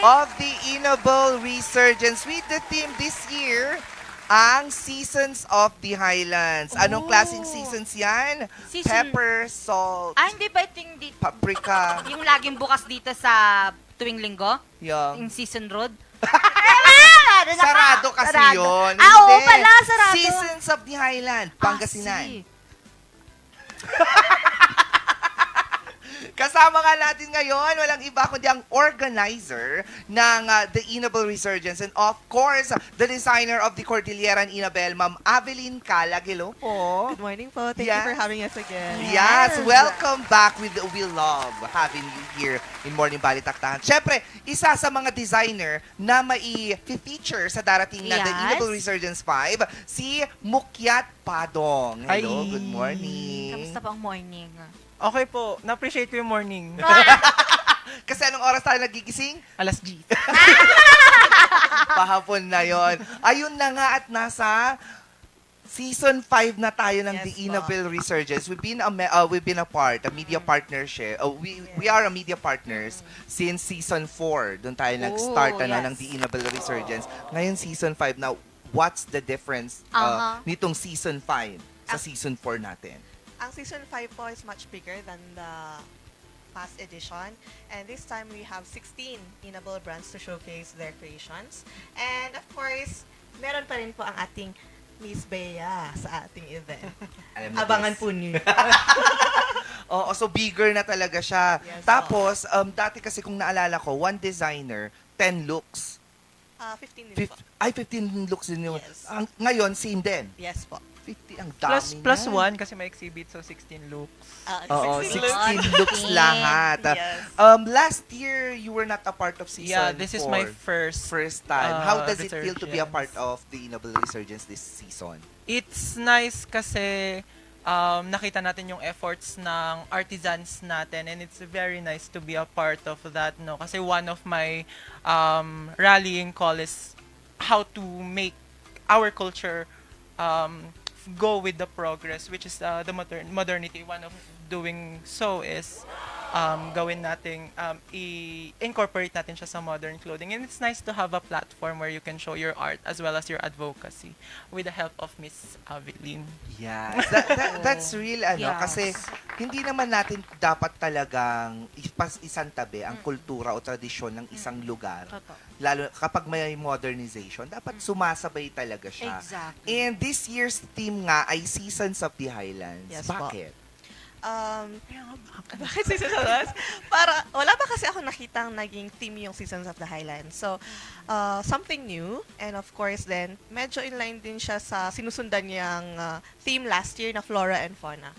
A: of the Inable Resurgence with the theme this year, ang Seasons of the Highlands. Anong klaseng seasons yan? Pepper, salt,
C: hindi ba ito
A: paprika.
C: yung laging bukas dito sa tuwing linggo?
A: Yung
C: Season Road?
A: sarado kasi yun.
C: Oo pala, sarado.
A: Seasons of the Highland, Pangasinan. Kasama nga natin ngayon, walang iba kundi ang organizer ng The Inable Resurgence and of course, the designer of the Cordilleran Inabel, Ma'am Aveline Calag. Hello po.
B: Good morning po. Thank you for having us again.
A: Yes, welcome back. We love having you here in Morning Balitaktakan. Siyempre, isa sa mga designer na mai-feature sa darating na The Inable Resurgence 5, si Mukyat Padong. Hello, good morning.
C: Kamusta po ang morning?
B: Okay po. Na-appreciate ko yung morning.
A: Kasi anong oras tayo nagigising?
B: Alas 10.
A: Pahapon na yon. Ayun na nga at nasa Season 5 na tayo ng The Inable Resurgence. We've been a part, a media partnership. We are a media partners since Season 4. Doon tayo nag-start ng The Inable Resurgence. Ngayon Season 5 na. What's the difference nitong Season 5 sa Season 4 natin?
B: Ang Season 5 po is much bigger than the past edition. And this time we have 16 Inable brands to showcase their creations. And of course, meron pa rin po ang ating Miss Bea sa ating event. Abangan po niyo.
A: Oo, so bigger na talaga siya. Tapos, dati kasi kung naalala ko, one designer, 10 looks.
B: 15 din po.
A: 15 looks din yun. Ngayon, same din.
B: Yes po.
A: 50, ang dami
G: Plus
A: na.
G: 1 kasi may exhibit, so 16 looks.
A: Oo, 16 looks lahat.
B: Yes.
A: Last year, you were not a part of season
G: Yeah, this is my
A: 4. First time. How does it feel to be a
G: resurgence.
A: part of the Inable Resurgence this season?
G: It's nice kasi nakita natin yung efforts ng artisans natin, and it's very nice to be a part of that, no? Kasi one of my rallying call is how to make our culture go with the progress, which is the modernity. One of doing so is gawin nating i-incorporate natin siya sa modern clothing, and it's nice to have a platform where you can show your art as well as your advocacy with the help of Miss Aveline.
A: Yes. That's real, kasi hindi naman natin dapat talagang isantabi ang kultura o tradisyon ng isang lugar. Lalo kapag may modernization, dapat sumasabay talaga siya.
C: Exactly.
A: And this year's theme nga ay Seasons of the Highlands.
B: Yes po.
A: Bakit?
B: Bakit Seasons of the Highlands? Wala pa kasi ako nakitang naging theme yung Seasons of the Highlands. So, something new. And of course then, medyo inline din siya sa sinusundan niyang theme last year na Flora and Fauna.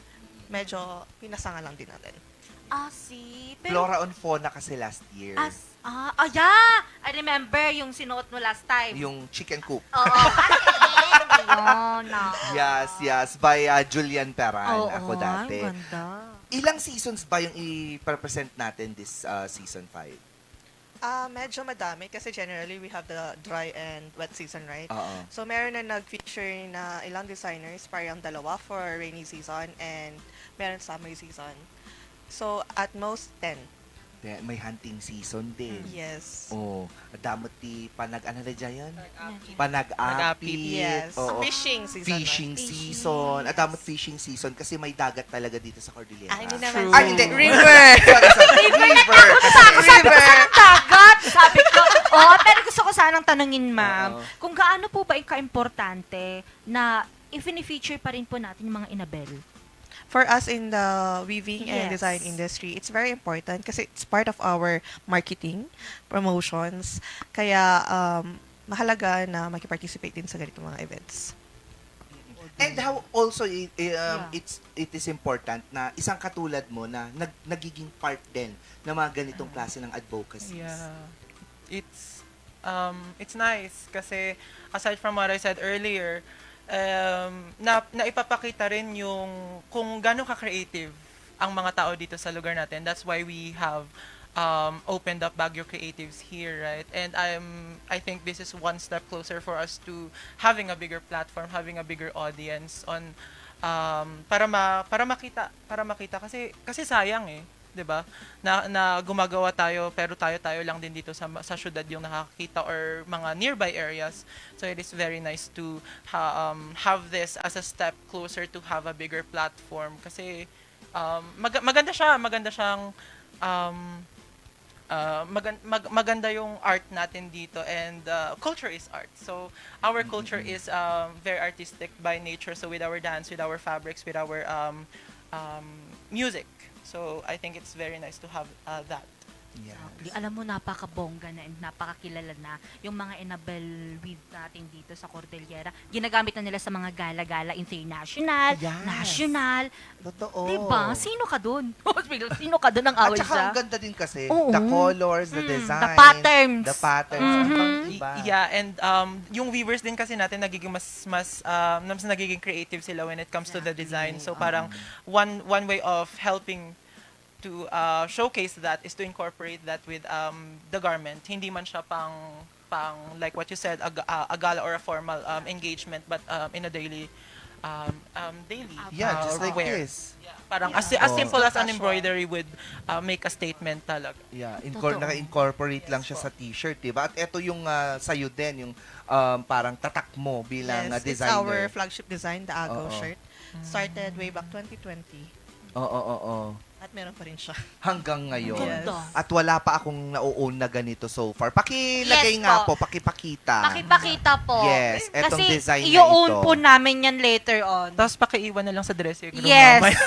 B: Medyo pinasanga lang din natin.
A: Flora on Fauna kasi last year.
C: Yeah! I remember yung sinuot mo last time.
A: Yung chicken coop.
C: Oo. Ayun,
A: Yes. By Julian Peran.
C: Oo,
A: Ako dati.
C: ay, ganda.
A: Ilang seasons ba yung i-present natin this season 5?
B: Medyo madami kasi generally we have the dry and wet season, right?
A: Oo.
B: So meron na nag-feature na ilang designers, parang 2 for rainy season and meron summer season. So at most 10.
A: May hunting season din.
B: Yes.
A: Oh, damot ti ano na dyan yun?
G: Panag-apit.
A: Panag-apit.
B: Yes.
A: Oo.
B: Fishing season.
A: Fishing season. Damot fishing season kasi may dagat talaga dito sa Cordillera.
B: Hindi naman.
A: Hindi.
B: River.
A: Sorry. River.
C: Sabi ko sa dagat. Sabi ko, pero gusto ko sanang tanungin, ma'am, kung gaano po ba ka-importante na i-feature pa rin po natin yung mga Inabel?
B: For us in the weaving and
C: Yes.
B: design industry, it's very important kasi it's part of our marketing, promotions. Kaya mahalaga na makiparticipate din sa ganitong mga events.
A: And how also it is important na isang katulad mo na nagiging part din ng mga ganitong klase ng advocacies.
G: Yeah. It's nice kasi aside from what I said earlier, na ipapakita rin yung kung gaano ka-creative ang mga tao dito sa lugar natin. That's why we have opened up Baguio Creatives here, right? And I think this is one step closer for us to having a bigger platform, having a bigger audience on para makita kasi sayang 'di ba? Na gumagawa tayo pero tayo lang din dito sa syudad yung nakakita or mga nearby areas. So it is very nice to have this as a step closer to have a bigger platform kasi maganda siyang maganda yung art natin dito, and culture is art. So our culture is very artistic by nature, so with our dance, with our fabrics, with our music. So I think it's very nice to have that.
A: Yes.
C: Alam mo, napakabongga na and napakakilala na yung mga Inabel weave natin dito sa Cordillera. Ginagamit na nila sa mga gala-gala international, national.
A: Totoo.
C: Diba? Sino ka dun? Sino ka dun ang away
A: At saka
C: siya?
A: ang ganda din kasi,
C: Oo.
A: the colors, the design,
C: the patterns.
A: The patterns. Iba.
G: Yeah, and yung weavers din kasi natin nagiging mas nagiging creative sila when it comes to the design. So parang one way of helping to showcase that is to incorporate that with the garment. Hindi man siya pang like what you said, a gala or a formal engagement, but in a daily
A: just like
G: wear.
A: this.
G: Yeah, parang as simple as an embroidery would make a statement talaga.
A: Yeah, naka-incorporate lang siya sa t-shirt, diba? At ito yung sa'yo din, yung parang tatak mo bilang
B: Yes, it's
A: designer.
B: our flagship design, the Agaw shirt. Started way back 2020.
A: Oo.
B: At meron pa rin siya.
A: Hanggang ngayon.
B: Yes.
A: At wala pa akong na-own na ganito so far. Pakilagay nga po, pakipakita.
C: Pakipakita po.
A: Yes, etong
C: kasi
A: design na
C: i-own
A: ito.
C: po namin yan later on.
G: Tapos pakiiwan na lang sa dressing room.
C: Yes.
G: mamaya.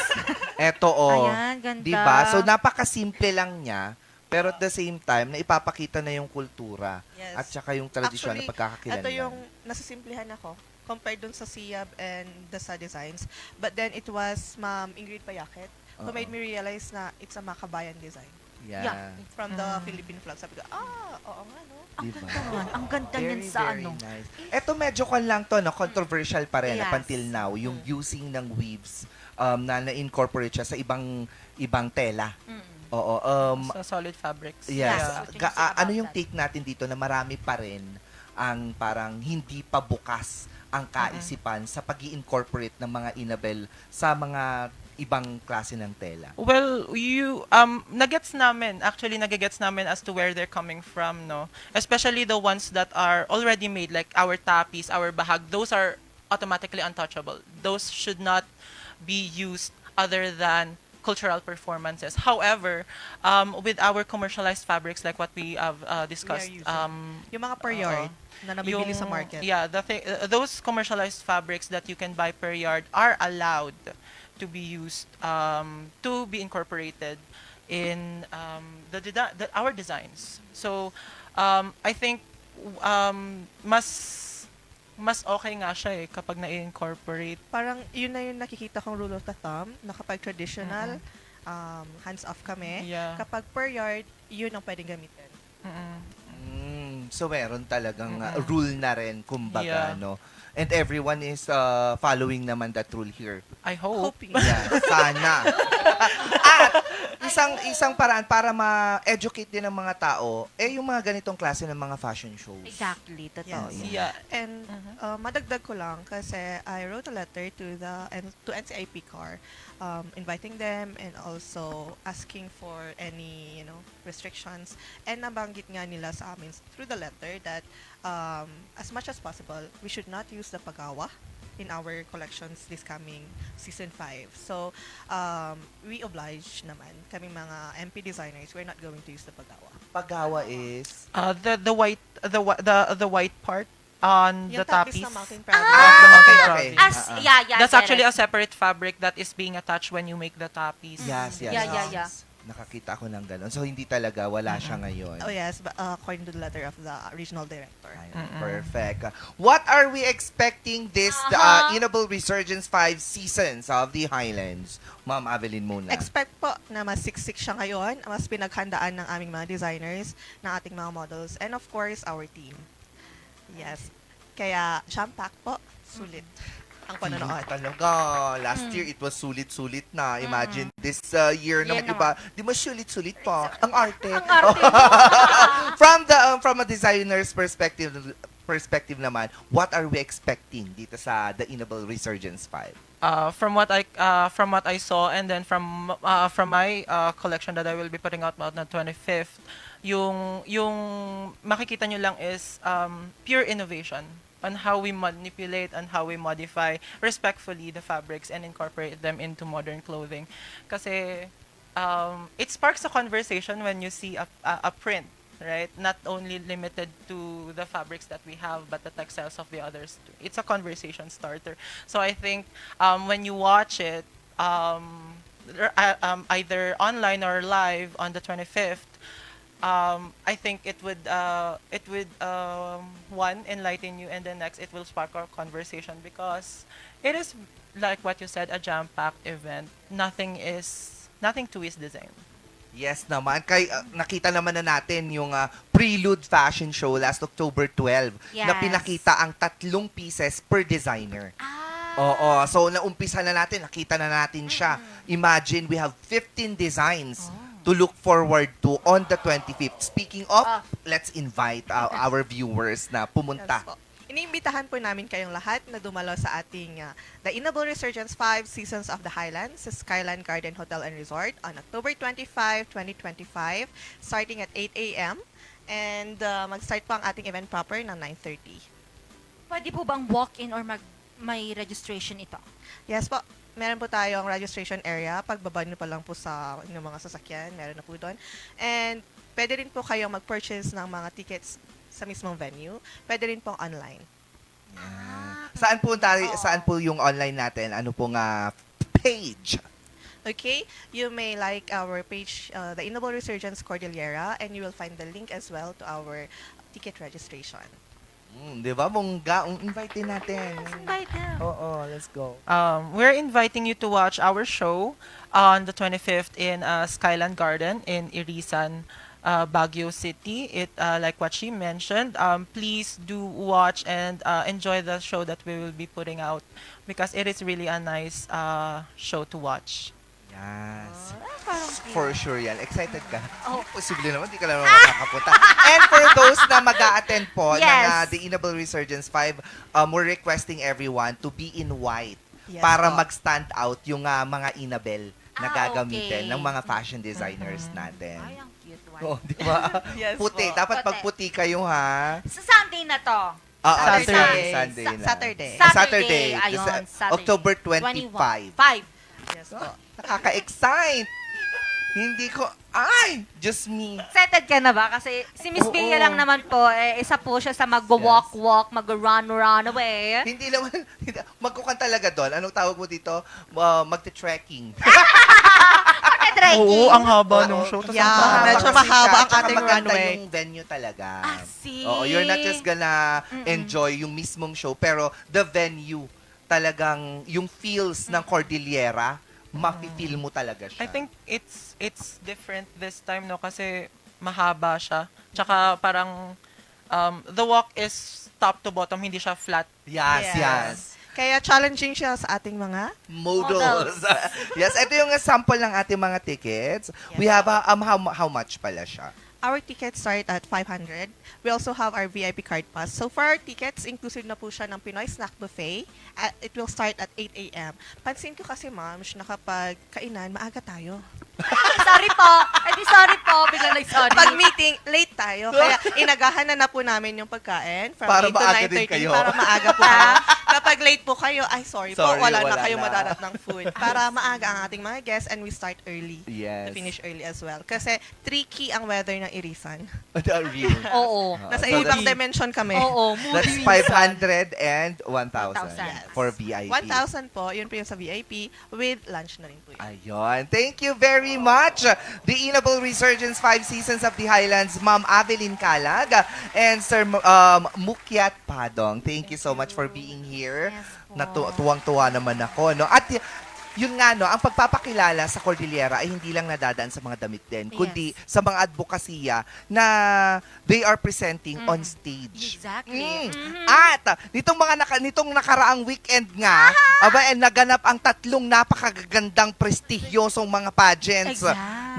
A: Eto
C: Ayan, ganda.
A: Diba? So, napakasimple lang niya, pero at the same time, na ipapakita na yung kultura
B: Yes.
A: at saka yung tradisyon na
B: Actually,
A: pagkakakilanlan.
B: ito yung nasisimplihan ako compared dun sa Siab and the sa designs. But then it was Ma'am Ingrid Payakit who made me realize na it's a Makabayan design.
A: Yeah.
B: From the Philippine flag. Sabi ko, oo nga, no?
C: Ang
A: Diba?
C: ganda nun. Ang ganda niyan sa ano.
A: Nice. Ito medyo kon lang to, no? Controversial pa rin
C: Yes.
A: up until now, yung using ng weaves na na-incorporate siya sa ibang tela. Oo.
G: Sa solid fabrics.
A: Yes.
G: Yeah.
A: Ano yung take natin dito na marami pa rin ang parang hindi pa bukas ang kaisipan sa pag-i-incorporate ng mga inabel sa mga ibang klase ng tela?
G: Well, nagets namin, actually nagigets namin as to where they're coming from, no? Especially the ones that are already made, like our tapis, our bahag, those are automatically untouchable. Those should not be used other than cultural performances. However, with our commercialized fabrics, like what we have discussed,
B: Yung mga per yard na nabibili sa market.
G: Yeah, those commercialized fabrics that you can buy per yard are allowed to be used, to be incorporated in our designs. So, I think mas okay nga siya kapag na-incorporate.
B: Parang yun na yung nakikita kong rule of the thumb na kapag traditional, hands-off kami.
G: Yeah.
B: Kapag per yard, yun ang pwedeng gamitin.
A: So meron talagang rule na rin, kumbaga,
G: Yeah.
A: no? And everyone is following naman that rule here.
G: I hope.
A: Yeah, sana. At isang paraan para ma-educate din ng mga tao, yung mga ganitong klase ng mga fashion shows.
C: Exactly, totoo.
B: Yes.
G: Yeah.
B: And madagdag ko lang kasi I wrote a letter to NCIP CAR inviting them and also asking for any restrictions, and nabanggit nga nila sa amin through the letter that as much as possible we should not use the pagawa in our collections this coming season 5. So we oblige naman kaming mga MP designers, we're not going to use the pagawa.
A: Pagawa is
G: The white part on
B: Yung
G: the
B: tapis
G: tapis.
B: na mountain
G: Of the
B: fabric.
G: mountain
A: okay.
G: fabric.
C: Yeah,
G: That's
C: get
G: actually
C: it.
G: a separate fabric that is being attached when you make the tapis.
A: Yes.
C: Yeah.
A: Nakakita ako ng gano'n. So, hindi talaga, wala siya ngayon.
B: Oh yes, but according to the letter of the regional director.
A: Perfect. What are we expecting this Inable Resurgence 5 seasons of the Highlands? Ma'am Avelin muna.
B: Expect po na mas siksik siya ngayon, mas pinaghandaan ng aming mga designers, ng ating mga models, and of course, our team. Yes. Kaya, jam-pack po, sulit ang panonood.
A: Talaga. Last year, it was sulit-sulit na. Imagine, this year naman, iba, di mo sulit-sulit pa. Ang arte. From a designer's perspective naman, what are we expecting dito sa The Inable Resurgence 5?
G: From what I saw, and then from my collection that I will be putting out on the 25th, yung makikita nyo lang is pure innovation on how we manipulate and how we modify respectfully the fabrics and incorporate them into modern clothing. Kasi it sparks a conversation when you see a print, right? Not only limited to the fabrics that we have, but the textiles of the others too. It's a conversation starter. So I think when you watch it, either online or live on the 25th, I think it would one, enlighten you, and then next it will spark our conversation, because it is like what you said, a jam-packed event. Nothing to is the same.
A: Yes naman. Nakita naman na natin yung Prelude Fashion Show last October 12 na
C: Yes.
A: pinakita ang 3 pieces per designer. Oo. So, naumpisa na natin. Nakita na natin siya. Imagine, we have 15 designs to look forward to on the 25th. Speaking of, let's invite our viewers na pumunta.
B: Yes po. Iniimbitahan po namin kayong lahat na dumalo sa ating The Inable Resurgence 5 Seasons of the Highlands sa Skyline Garden Hotel and Resort on October 25, 2025, starting at 8 a.m. And mag-start po ang ating event proper ng 9:30.
C: Pwede po bang walk-in or may registration ito?
B: Yes po. Meron po tayong registration area. Pagbaba nyo pa lang po sa inyong mga sasakyan, meron na po doon. And pwede rin po kayong mag-purchase ng mga tickets sa mismong venue. Pwede rin pong online.
A: Saan po yung online natin? Ano pong page?
B: Okay, you may like our page, the Inable Resurgence Cordillera, and you will find the link as well to our ticket registration.
A: Di ba, Mongga? Invite din natin.
C: Invite them.
A: Oo, let's go.
G: We're inviting you to watch our show on the 25th in Skyland Garden in Irisan, Baguio City. It like what she mentioned. Please do watch and enjoy the show that we will be putting out because it is really a nice show to watch.
A: Yes.
C: Parang
A: For sure yan. Excited ka?
C: Oh.
A: Posible naman, di ka naman makakapunta. And for those na mag-a-attend po ng
C: Yes.
A: The Inable Resurgence 5, we're requesting everyone to be in white
B: Yes
A: para
B: po.
A: mag-stand out yung mga Inabel na gagamitin
C: okay.
A: ng mga fashion designers natin.
C: Ay, ang cute one.
A: Oh, di ba?
B: Yes
A: Puti.
B: po.
A: Dapat
C: Puti.
A: pagputi kayo, ha?
C: Sa Sunday na to.
G: Saturday.
A: Sunday na.
B: Saturday.
A: Saturday.
C: Ayun, Saturday.
A: October 25.
C: 5.
B: Yes po.
A: Nakaka-excite. Hindi ko, just me.
C: Excited ka na ba? Kasi si Miss
A: Oo.
C: Bea lang naman po, isa po siya sa mag-walk-walk, mag-run away.
A: Hindi naman, magkukan talaga doon. Anong tawag mo dito? Magte-trekking.
G: Oo, ang haba ng show. Tas ang
B: Yeah,
G: mahaba.
B: medyo
A: Kasi
B: mahaba
A: siya,
B: ang
A: tsaka
B: ating
A: maganda
B: runway.
A: yung venue talaga.
C: See?
A: Oo, you're not just gonna enjoy yung mismong show, pero the venue, talagang yung feels ng Cordillera, mafe-feel mo talaga siya.
G: I think it's different this time, no? Kasi mahaba siya. Tsaka parang the walk is top to bottom, hindi siya flat.
A: Yes.
B: Kaya challenging siya sa ating mga
A: Models. Yes, ito yung sample ng ating mga tickets. We have how much pala siya?
B: Our tickets start at 500. We also have our VIP card pass. So for our tickets, inclusive na po siya ng Pinoy Snack Buffet. It will start at 8 a.m. Pansin ko kasi, ma'am, na kapag kainan, maaga tayo.
C: Sorry po. Sorry po. Bigla sorry.
B: Pag meeting, late tayo. Kaya inagahan na po namin yung pagkain from
A: Para
B: 8 to
A: maaga din
B: 9:30
A: kayo.
B: para maaga po kayo. Kapag late po kayo, sorry po,
A: Sorry,
B: wala
A: wala
B: na kayong
A: na.
B: madadat ng food. Para maaga ang ating mga guests and we start early.
A: Yes.
B: To finish early as well. Kasi tricky ang weather ng Irisan.
A: Real.
C: Oo.
B: Nasa
A: So
B: ibang
A: that's-
B: dimension kami.
C: Oo.
A: That's 500 and 1,000
C: Yes.
A: for VIP.
B: 1,000 po, yun po yung sa VIP with lunch na rin po yun.
A: Ayun. Thank you very much. The Inable Resurgence 5 Seasons of the Highlands, Ma'am Avelin Calag and Sir Mukyat Padong. Thank you so much for being here. Tuwang-tuwa naman ako. No? At yun nga, no, ang pagpapakilala sa Cordillera ay hindi lang nadadaan sa mga damit din, kundi sa mga advokasya na they are presenting on stage.
C: Exactly.
A: At nitong nakaraang weekend nga, naganap ang 3 napakagandang prestigyosong mga pageants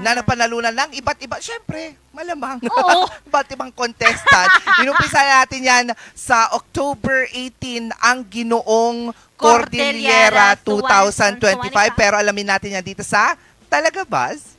A: na napanalunan ng iba't iba. Syempre, malamang. Iba't ibang contestant. Inumpisa natin yan sa October 18, ang Ginoong Cordillera 2025. Pero alamin natin yan dito sa Talaga Buzz.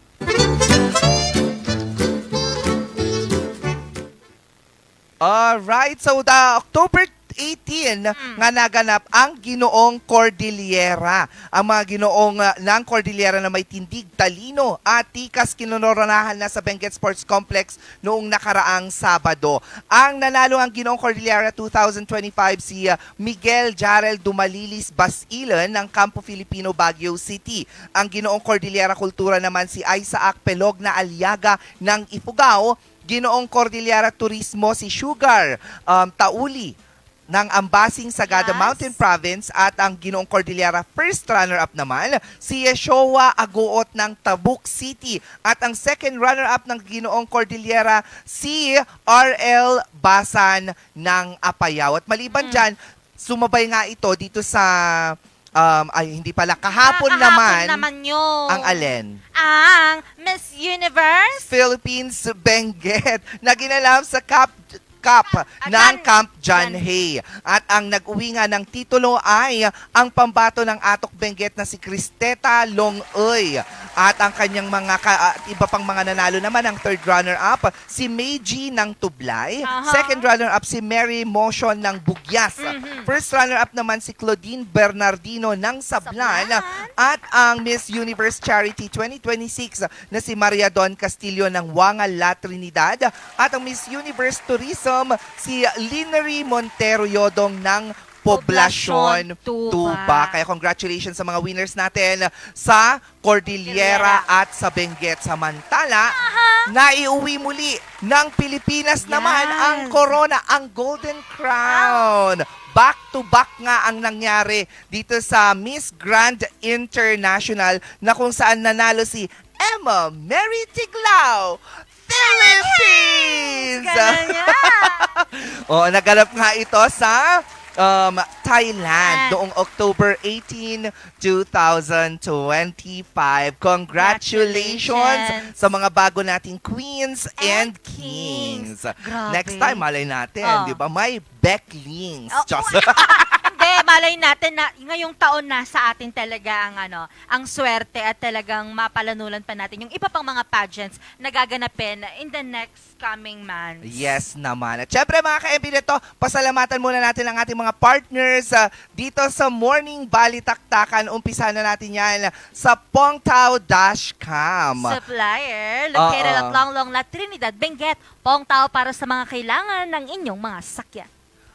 A: Alright, so the October 18 nga naganap ang Ginoong Cordillera. Ang mga ginoong ng Cordillera na may tindig, talino at tikas kinonoronahan na sa Benguet Sports Complex noong nakaraang Sabado. Ang nanalo ang Ginoong Cordillera 2025 si Miguel Jarel Dumalilis Basilan ng Campo Filipino, Baguio City. Ang Ginoong Cordillera Kultura naman si Isaac Pelog na Aliaga ng Ifugao. Ginoong Cordillera Turismo si Sugar Tauli ng Ambasing Sagada Mountain Province at ang Ginoong Cordillera first runner-up naman si Yeshua Aguot ng Tabuk City at ang second runner-up ng Ginoong Cordillera si RL Basan ng Apayao. At maliban dyan, sumabay nga ito dito sa hindi pala, kahapon naman
C: yun.
A: ang alin?
C: Ang Miss Universe
A: Philippines Benguet na ginanap sa Cup ng Camp John Hay. At ang nag-uwi nga ng titulo ay ang pambato ng Atok Benguet na si Cristeta Longoy. At ang kanyang mga iba pang mga nanalo naman, ang third runner-up si Meiji ng Tublay. Second runner-up si Mary Motion ng Bugyas. First runner-up naman si Claudine Bernardino ng Sablan. At ang Miss Universe Charity 2026 na si Maria Don Castillo ng Wangal La Trinidad. At ang Miss Universe Tourism si Linery Montero Yodong ng Poblacion
C: Tuba.
A: Tuba. Kaya congratulations sa mga winners natin sa Cordillera at sa Benguet. Samantala, naiuwi muli ng Pilipinas naman ang Corona, ang Golden Crown. Back-to-back nga ang nangyari dito sa Miss Grand International na kung saan nanalo si Emma Mary Tiglao, Philippines! Naganap nga ito sa Thailand noong October 18, 2025. Congratulations sa mga bago nating queens and kings.
C: Grabe.
A: Next time, malay natin, di ba? May Becklings.
C: Hindi, malay natin na ngayong taon na sa atin talaga ang swerte at talagang mapalanulan pa natin yung iba pang mga pageants na gaganapin in the next coming months.
A: Yes naman. At syempre mga ka-MB nito, pasalamatan muna natin ang ating mga partners dito sa Morning Balitaktakan. Umpisa na natin yan sa Pongtao Dashcam.
C: Supplier, located at Longlong, La Trinidad, Benguet, Pongtao para sa mga kailangan ng inyong mga sakyan.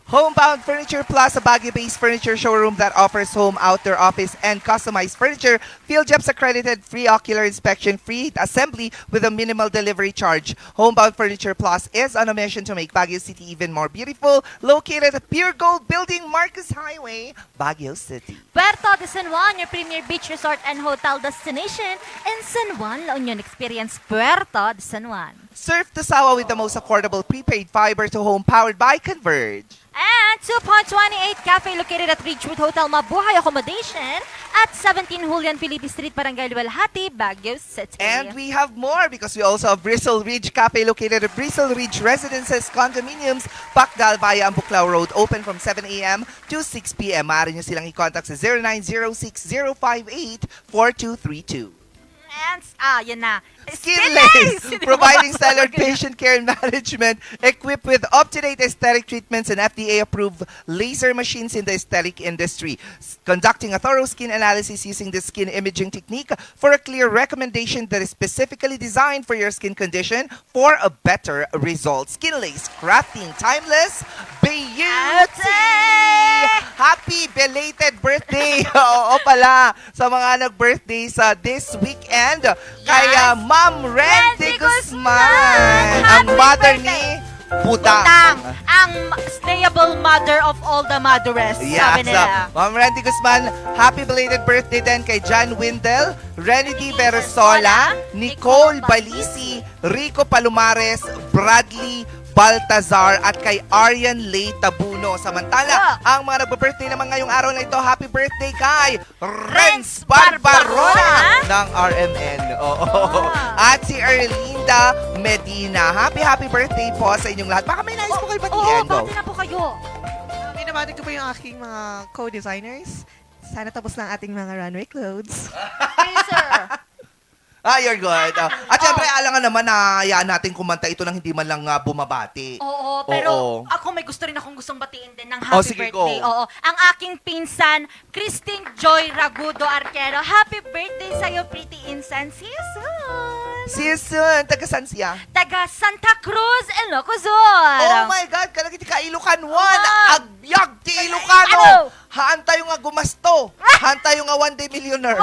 A: Homebound Furniture Plus, a Baguio-based furniture showroom that offers home, outdoor, office, and customized furniture. PhilJeps accredited, free ocular inspection, free assembly with a minimal delivery charge. Homebound Furniture Plus is on a mission to make Baguio City even more beautiful. Located at Pure Gold Building, Marcos Highway, Baguio City.
C: Puerto de San Juan, your premier beach resort and hotel destination in San Juan, La Union. Experience Puerto de San Juan.
A: Surf to Sawa with the most affordable prepaid fiber to home powered by Converge.
C: And 2.28 Cafe located at Ridgewood Hotel Mabuhay Accommodation at 17 Julian Felipe Street, Barangay Luwalhati, Baguio City.
A: And we have more because we also have Bristle Ridge Cafe located at Bristle Ridge Residences Condominiums, Pacdal via Ambuclao Road, open from 7 a.m. to 6 p.m. Maaari nyo silang i-contact sa 0906-058-4232.
C: And, yan na.
A: Skinlace, providing stellar patient care and management, equipped with up-to-date aesthetic treatments and FDA-approved laser machines in the aesthetic industry. Conducting a thorough skin analysis using the skin imaging technique for a clear recommendation that is specifically designed for your skin condition for a better result. Skinlace, crafting timeless beauty! Happy belated birthday! Oo pala, sa mga nag-birthday sa this weekend. Kaya Ma'am Randy Guzman, ang mother ni Budang.
C: Ang stayable mother of all the mothers, sabi nila.
A: Ma'am Randy Guzman, happy belated birthday din kay John Windel, Renny D. Versola, Nicole Balisi, Rico Palumares, Bradley Baltazar at kay Aryan Lay Tabuno. Samantala, ang mga nagbe-birthday naman ngayong araw na ito, happy birthday kay Renz Barbarona ng RMN. At si Erlinda Medina. Happy birthday po sa inyong lahat. Baka may nais po kayo batiin.
C: Bati na po kayo.
B: Binabati ko po yung aking mga co-designers. Sana tapos na ang ating mga runway clothes.
A: You're good. At syempre, alam nga naman na hayaan natin kumanta ito nang hindi man lang bumabati.
C: Oo, pero ako may gusto rin akong gustong batiin din ng
A: Oh,
C: happy
A: sige,
C: birthday.
A: go.
C: Oo. Ang aking pinsan, Christine Joy Ragudo Arquero. Happy birthday sa'yo, pretty insan. See you soon.
A: See you soon. Taga saan siya?
C: Taga Santa Cruz, Ilocos.
A: Oh my God, kalagit ka Ilocan 1. Agyag ti Ilocano. Haan tayo nga gumasto. Haan tayo nga one day millionaire.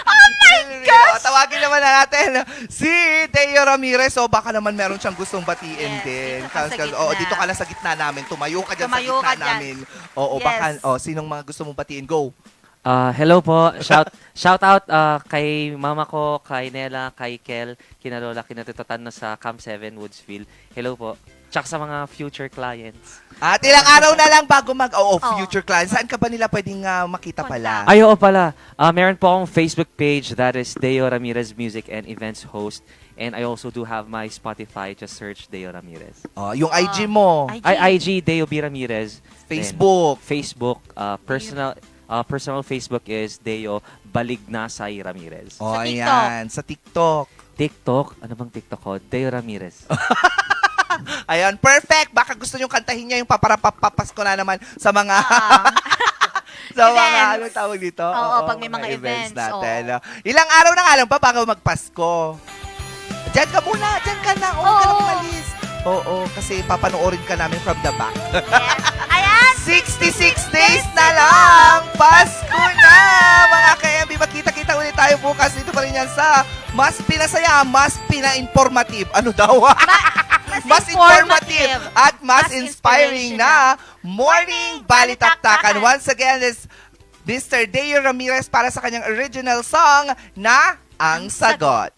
C: Oh my gosh!
A: Tawagin naman na natin si Deo Ramirez. O baka naman meron siyang gustong batiin din.
C: Dito ka sa gitna.
A: Dito ka lang sa gitna namin. Tumayo ka dyan
C: Tumayo
A: sa
C: ka
A: gitna
C: dyan.
A: namin. Oo,
C: Yes.
A: baka, sinong mga gusto mong batiin? Go.
H: Hello po. Shout out kay mama ko, kay Nela, kay Kel, kina Lola, kina Tito Tan sa Camp 7 Woodsville. Hello po. Tsaka sa mga future clients.
A: At ilang araw na lang bago future clients. Saan ka ba nila pwedeng makita pala?
H: Ay, oo pala. Meron po akong Facebook page that is Deo Ramirez Music and Events Host. And I also do have my Spotify. Just search Deo Ramirez.
A: Yung IG mo?
H: IG Deo B. Ramirez.
A: Facebook.
H: Facebook. Personal Facebook is Deo Balignasay Ramirez.
A: Ayan. Sa TikTok.
H: TikTok? Ano bang TikTok ko? Deo Ramirez.
A: Ayan, perfect. Baka gusto nyo kantahin niya yung paparapapasko na naman sa mga sa mga anong tawag dito?
C: Oo, pag may mga events
A: natin. Ilang araw na nga lang pa bago magpasko. Diyan ka muna, diyan ka na. Huwag ka na umalis. Oo, kasi papanoorin ka namin from the back.
C: Yes.
A: 66 days na lang! Pasko na! Mga ka-MB, magkita-kita ulit tayo bukas. Dito pa rin yan sa mas pinasaya, mas pina-informative. Ano daw? Mas informative at mas inspiring na Morning Balitaktakan. Once again, is Mr. Deo Ramirez para sa kanyang original song na Ang Sagot.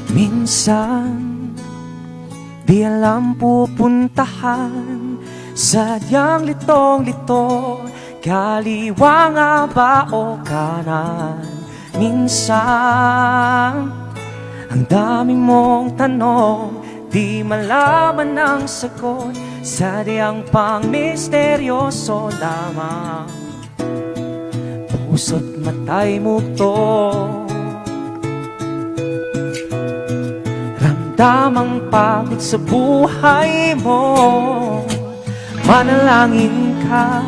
D: Minsan, di alam pupuntahan, sadyang litong-lito, kaliwa nga ba o kanan. Minsan, ang dami mong tanong, di malaman ang sagot, sadyang pang misteryoso lamang. Puso't mata'y mukto, damang pagod sa buhay mo, manalangin ka,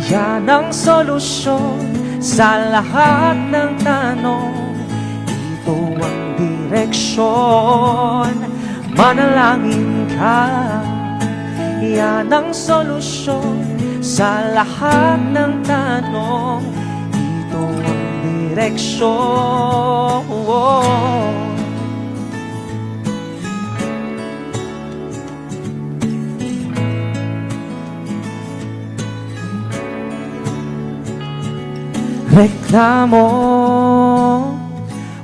D: yan ang solusyon sa lahat ng tanong. Ito ang direksyon, manalangin ka, yan ang solusyon sa lahat ng tanong. Ito ang direksyon. Reklamo,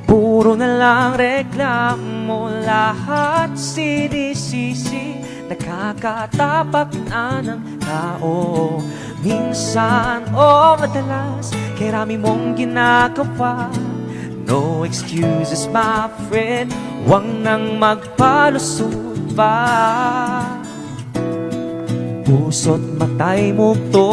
D: puro na lang reklamo, lahat sinisisi, nakakatapak na ng tao. Minsan o madalas, kay rami mong ginagawa. No excuses my friend, huwag nang magpalusot pa. Puso't mata'y mukto,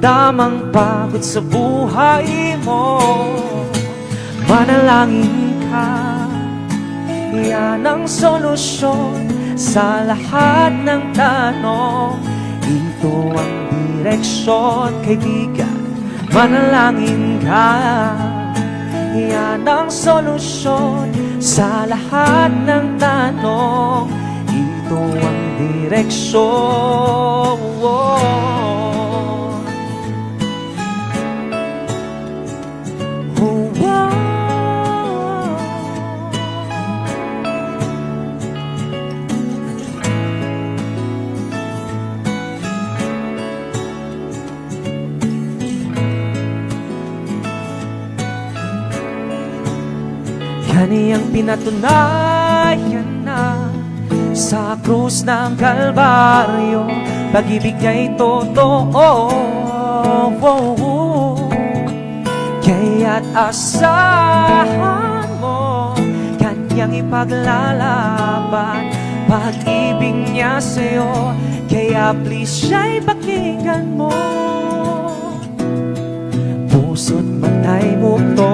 D: damang pagod sa buhay mo, manalangin ka, yan ang solusyon sa lahat ng tanong. Ito ang direksyon, kaibigan, manalangin ka, yan ang solusyon sa lahat ng tanong. Ito ang direksyon. Kaniyang pinatunayan na sa krus ng Kalbaryo, pag-ibig niya'y totoo. Kaya't asahan mo, kanyang ipaglalaban pag-ibig niya sa'yo. Kaya please siya'y pakinggan mo, puso't mata'y mukto,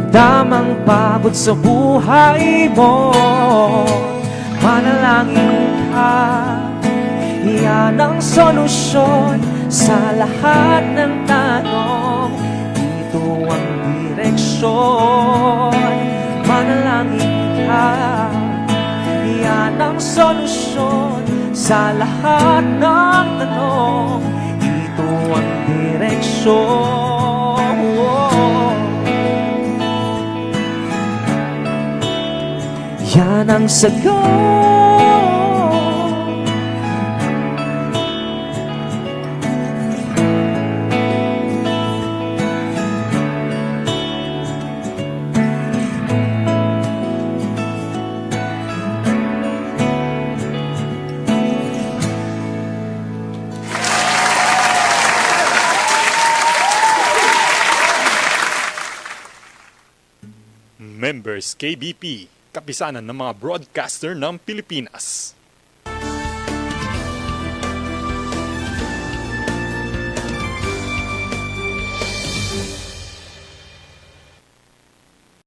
D: damang pagod sa buhay mo, manalangin ka, yan ang solusyon sa lahat ng tanong. Ito ang direksyon, manalangin ka, yan ang solusyon sa lahat ng tanong. Ito ang direksyon. Yan ang sagot.
I: Members KBP kapisanan ng mga broadcaster ng Pilipinas.